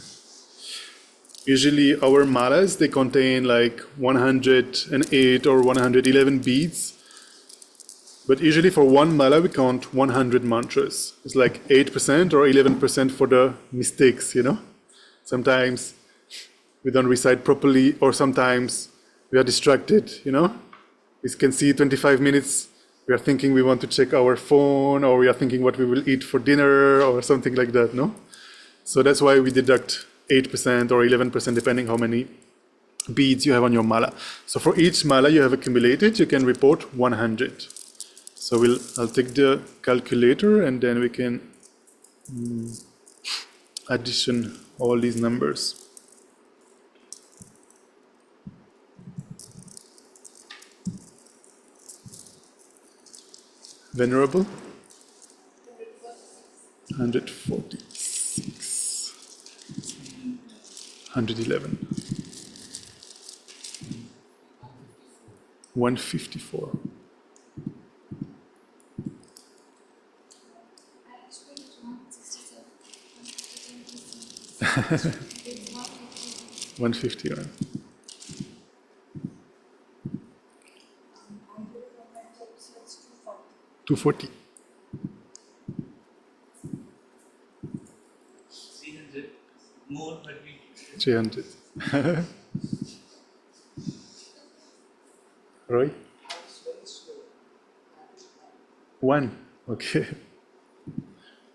S1: Usually our malas, they contain like 108 or 111 beads. But usually for one mala, we count 100 mantras. It's like 8% or 11% for the mistakes, Sometimes we don't recite properly, or sometimes we are distracted, you know. We can see 25 minutes, we are thinking we want to check our phone, or we are thinking what we will eat for dinner, or something like that, no? So that's why we deduct 8% or 11%, depending how many beads you have on your mala. So for each mala you have accumulated, you can report 100. So I'll take the calculator, and then we can addition all these numbers. Venerable? 146. 111. 154.
S2: It's not
S1: 151. 240.
S3: 300 more, but we
S1: 300. Roy? One. Okay.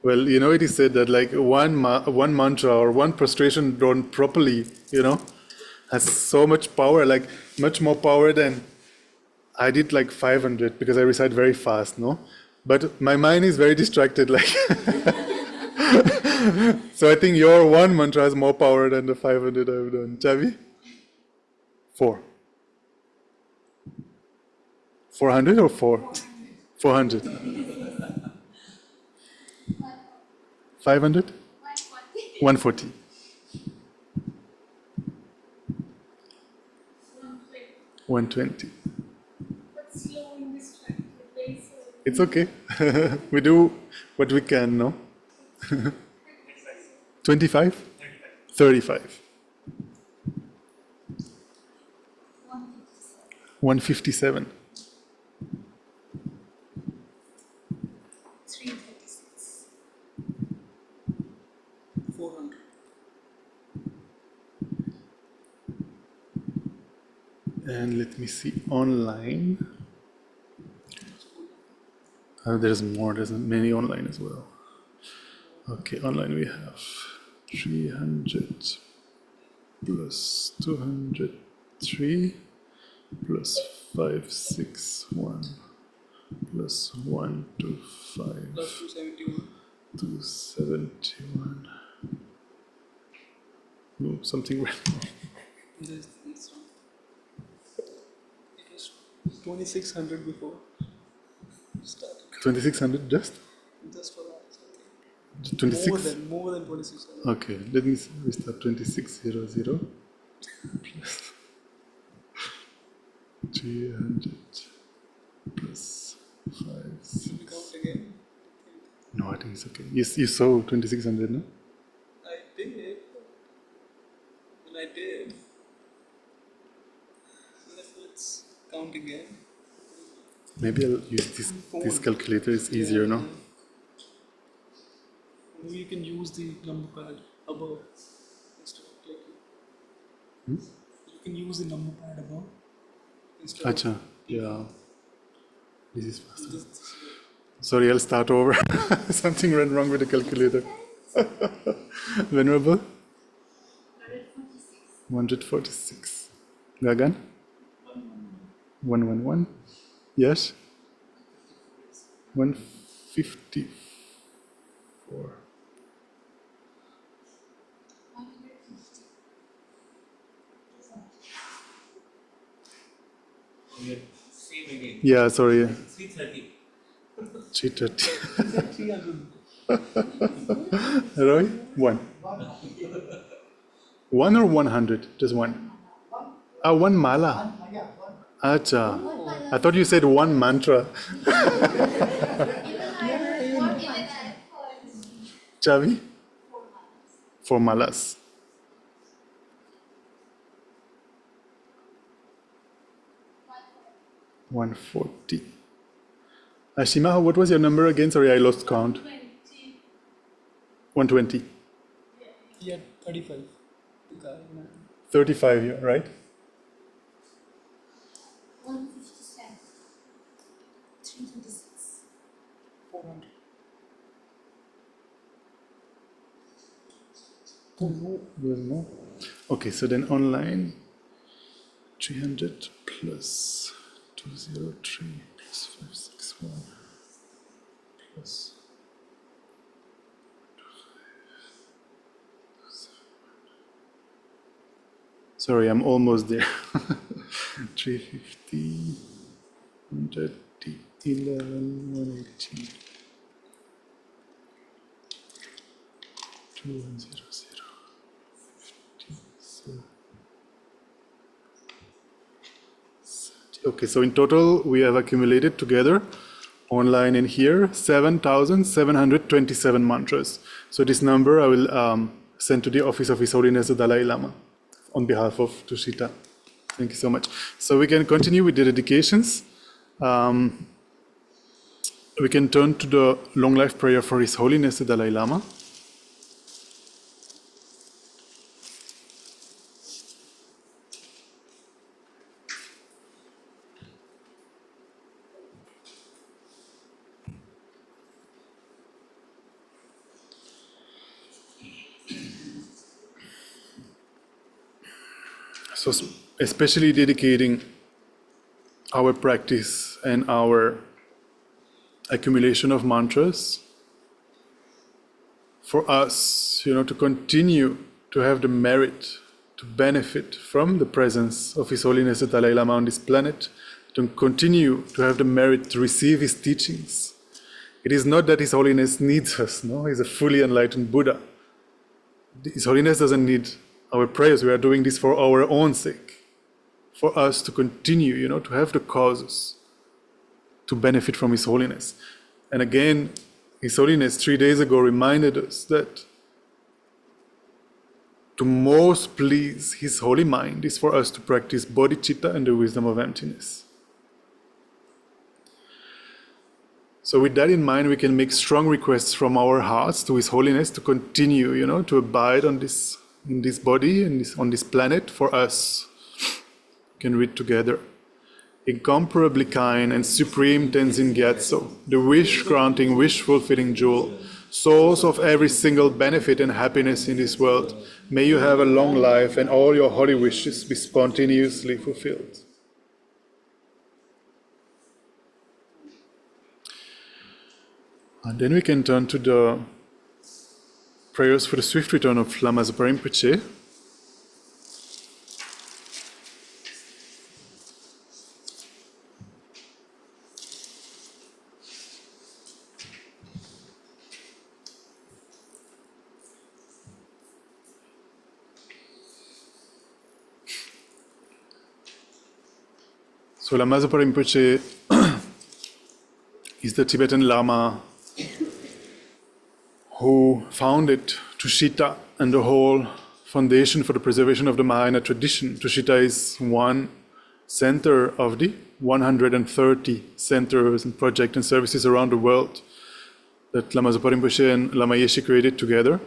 S1: Well, you know, it is said that like one mantra or one prostration done properly, you know, has so much power, like much more power than I did like 500 because I recite very fast, no? But my mind is very distracted, like. So I think your one mantra has more power than the 500 I've done. Chavi? 4. 400 or 4? 400. 500? 140. 120.
S2: but slow in this track. Very slow.
S1: It's okay. We do what we can, no? 25? 35. 157.
S2: 336.
S3: 400.
S1: And let me see, online. There's more, there's many online as well. Okay, online we have 300 plus 203 plus 561 plus 125
S3: Plus 271.
S1: 271. Oh, something went wrong.
S3: This one. It was 2600 before started.
S1: 2600 just?
S3: Just for that.
S1: 26?
S3: More than 2600.
S1: Okay, let me restart 2600 plus 300 plus 5.
S3: Should we count again?
S1: No, I think it's okay. You saw 2600, no?
S3: I did. Well, I did. Let's count again.
S1: Maybe I'll use this calculator, it's easier, no?
S3: Maybe you can use the number pad above instead of clicking. You can use the number pad above instead
S1: Acha, yeah. This is
S3: of
S1: faster.
S3: this.
S1: Sorry, I'll start over. Something went wrong with the calculator. Venerable? 146. Gagan? 111. Yes? 154.
S3: Same again.
S1: Yeah, sorry.
S3: 330.
S1: 330.
S3: 300.
S1: Roy? 1. 1 or 100? Just 1. Ah, 1 mala. Acha. I thought you said 1 mantra. Chavi? 4 malas. 140. Ashima, what was your number again? Sorry, I lost count. 120.
S3: Yeah, 35.
S1: 35 here, right?
S3: 500.
S1: There's more. Okay, so then online 300 plus 203 plus 561 plus. Sorry, I'm almost there. 350, 130, 11, 180, 2100, 50, okay, so in total we have accumulated together, online and here, 7,727 mantras. So this number I will send to the office of His Holiness the Dalai Lama on behalf of Tushita. Thank you so much. So we can continue with the dedications. We can turn to the long life prayer for His Holiness the Dalai Lama. So especially dedicating our practice and our accumulation of mantras for us, to continue to have the merit to benefit from the presence of His Holiness the Dalai Lama on this planet, to continue to have the merit to receive his teachings. It is not that His Holiness needs us, no? He's a fully enlightened Buddha. His Holiness doesn't need our prayers. We are doing this for our own sake, for us to continue, to have the causes to benefit from His Holiness. And again, His Holiness 3 days ago reminded us that to most please His holy mind is for us to practice bodhicitta and the wisdom of emptiness. So with that in mind, we can make strong requests from our hearts to His Holiness to continue, to abide in this body and on this planet for us. We can read together. Incomparably kind and supreme Tenzin Gyatso, the wish-granting, wish-fulfilling jewel, source of every single benefit and happiness in this world, may you have a long life and all your holy wishes be spontaneously fulfilled. And then we can turn to the prayers for the swift return of Lama Zopa Rinpoche. So Lama Zopa Rinpoche is the Tibetan Lama who founded Tushita and the whole foundation for the preservation of the Mahayana tradition. Tushita is one center of the 130 centers and projects and services around the world that Lama Zopa Rinpoche and Lama Yeshe created together.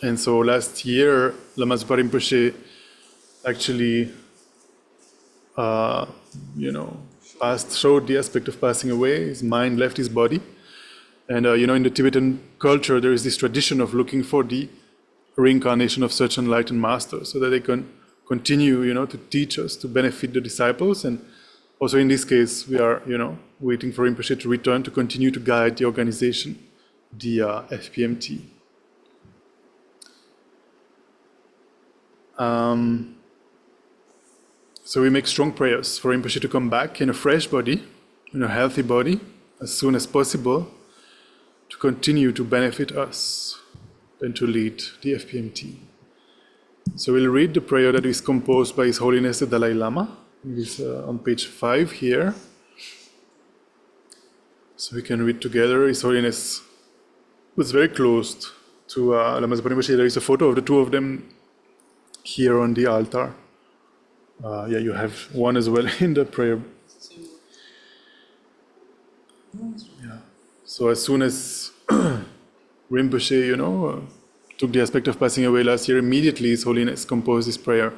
S1: And so last year, Lama Zopa Rinpoche actually showed the aspect of passing away. His mind left his body. And, in the Tibetan culture, there is this tradition of looking for the reincarnation of such enlightened masters so that they can continue, to teach us, to benefit the disciples. And also in this case, we are, waiting for Rinpoche to return to continue to guide the organization, the FPMT. So we make strong prayers for Rinpoche to come back in a fresh body, in a healthy body, as soon as possible, to continue to benefit us and to lead the FPMT. So we'll read the prayer that is composed by His Holiness the Dalai Lama. It is on page 5 here. So we can read together. His Holiness was very close to Lama Zopa Rinpoche. There is a photo of the two of them here on the altar. You have one as well in the prayer. Yeah. So as soon as Rinpoche, took the aspect of passing away last year, immediately His Holiness composed this prayer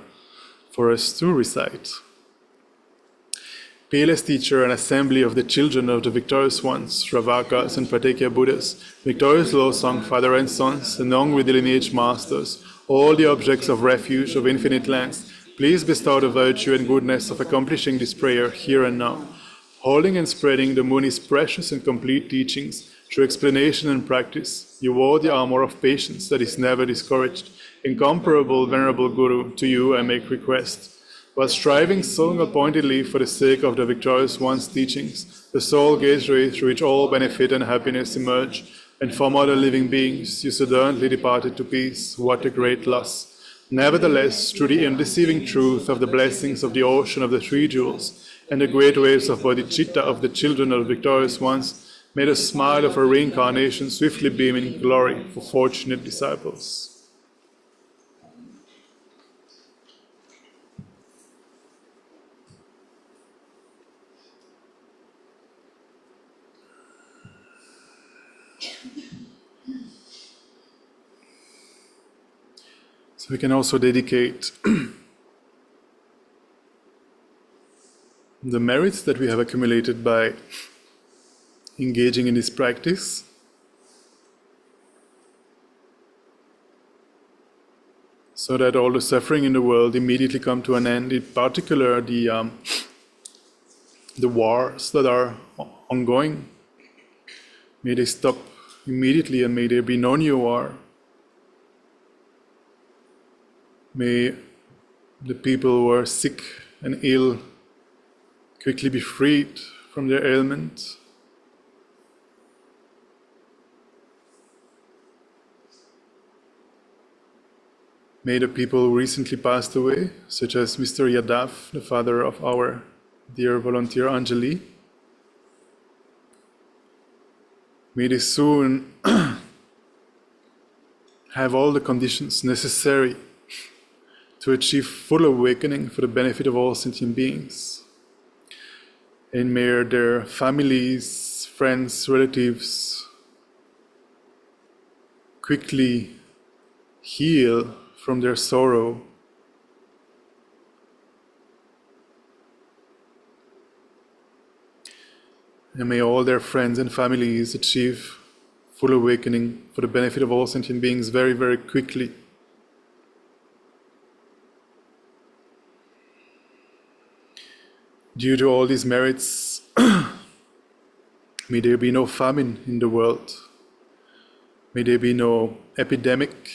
S1: for us to recite. Peerless teacher and assembly of the children of the victorious ones, Shravakas and Pratyeka Buddhas, victorious law song father and sons, along with the lineage masters, all the objects of refuge of infinite lands, please bestow the virtue and goodness of accomplishing this prayer here and now. Holding and spreading the Muni's precious and complete teachings through explanation and practice, you wore the armor of patience that is never discouraged. Incomparable, venerable Guru, to you I make request. While striving so appointedly for the sake of the victorious one's teachings, the sole gateway through which all benefit and happiness emerge, and from other living beings, you suddenly departed to peace. What a great loss! Nevertheless, through the undeceiving truth of the blessings of the ocean of the three jewels, and the great waves of bodhicitta of the children of the victorious ones, may the smile of a reincarnation swiftly beam in glory for fortunate disciples. So we can also dedicate the merits that we have accumulated by engaging in this practice so that all the suffering in the world immediately come to an end, in particular the wars that are ongoing. May they stop immediately and may there be no new war. May the people who are sick and ill quickly be freed from their ailment. May the people who recently passed away, such as Mr. Yadav, the father of our dear volunteer Anjali, may they soon have all the conditions necessary to achieve full awakening for the benefit of all sentient beings. And may their families, friends, relatives quickly heal from their sorrow. And may all their friends and families achieve full awakening for the benefit of all sentient beings very, very quickly. Due to all these merits, may there be no famine in the world. May there be no epidemic.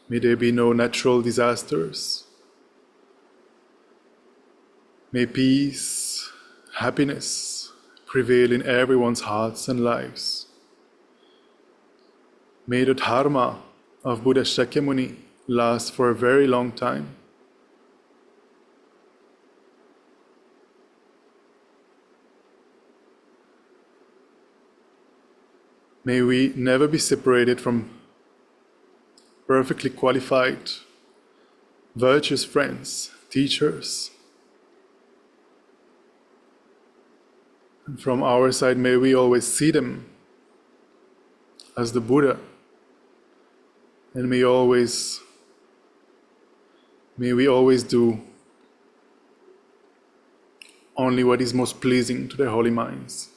S1: May there be no natural disasters. May peace, happiness prevail in everyone's hearts and lives. May the Dharma of Buddha Shakyamuni last for a very long time. May we never be separated from perfectly qualified, virtuous friends, teachers. And from our side, may we always see them as the Buddha, and may we always do only what is most pleasing to their holy minds.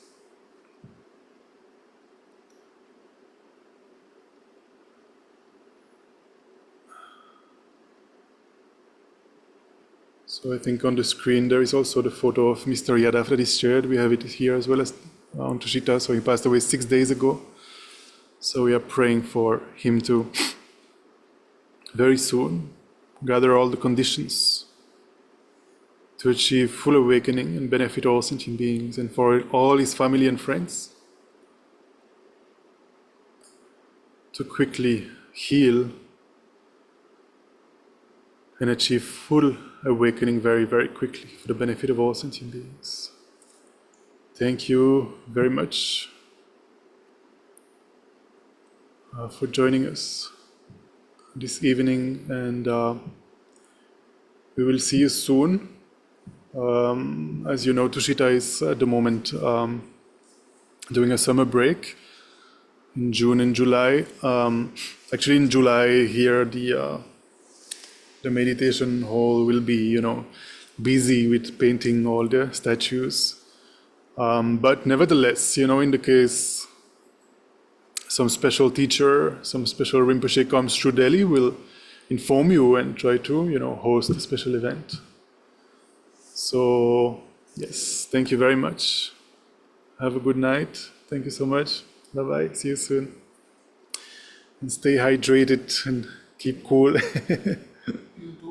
S1: So I think on the screen there is also the photo of Mr. Yadav that is shared. We have it here as well as on Tushita. So he passed away 6 days ago. So we are praying for him to very soon gather all the conditions to achieve full awakening and benefit all sentient beings, and for all his family and friends to quickly heal and achieve full awakening very, very quickly for the benefit of all sentient beings. Thank you very much for joining us this evening, and we will see you soon. As you know, Tushita is at the moment doing a summer break in June and July. Actually, in July here, the meditation hall will be, busy with painting all the statues. But nevertheless, in the case some special teacher, some special Rinpoche comes through Delhi, will inform you and try to, host a special event. So, yes, thank you very much. Have a good night. Thank you so much. Bye-bye. See you soon. And stay hydrated and keep cool.
S3: You too.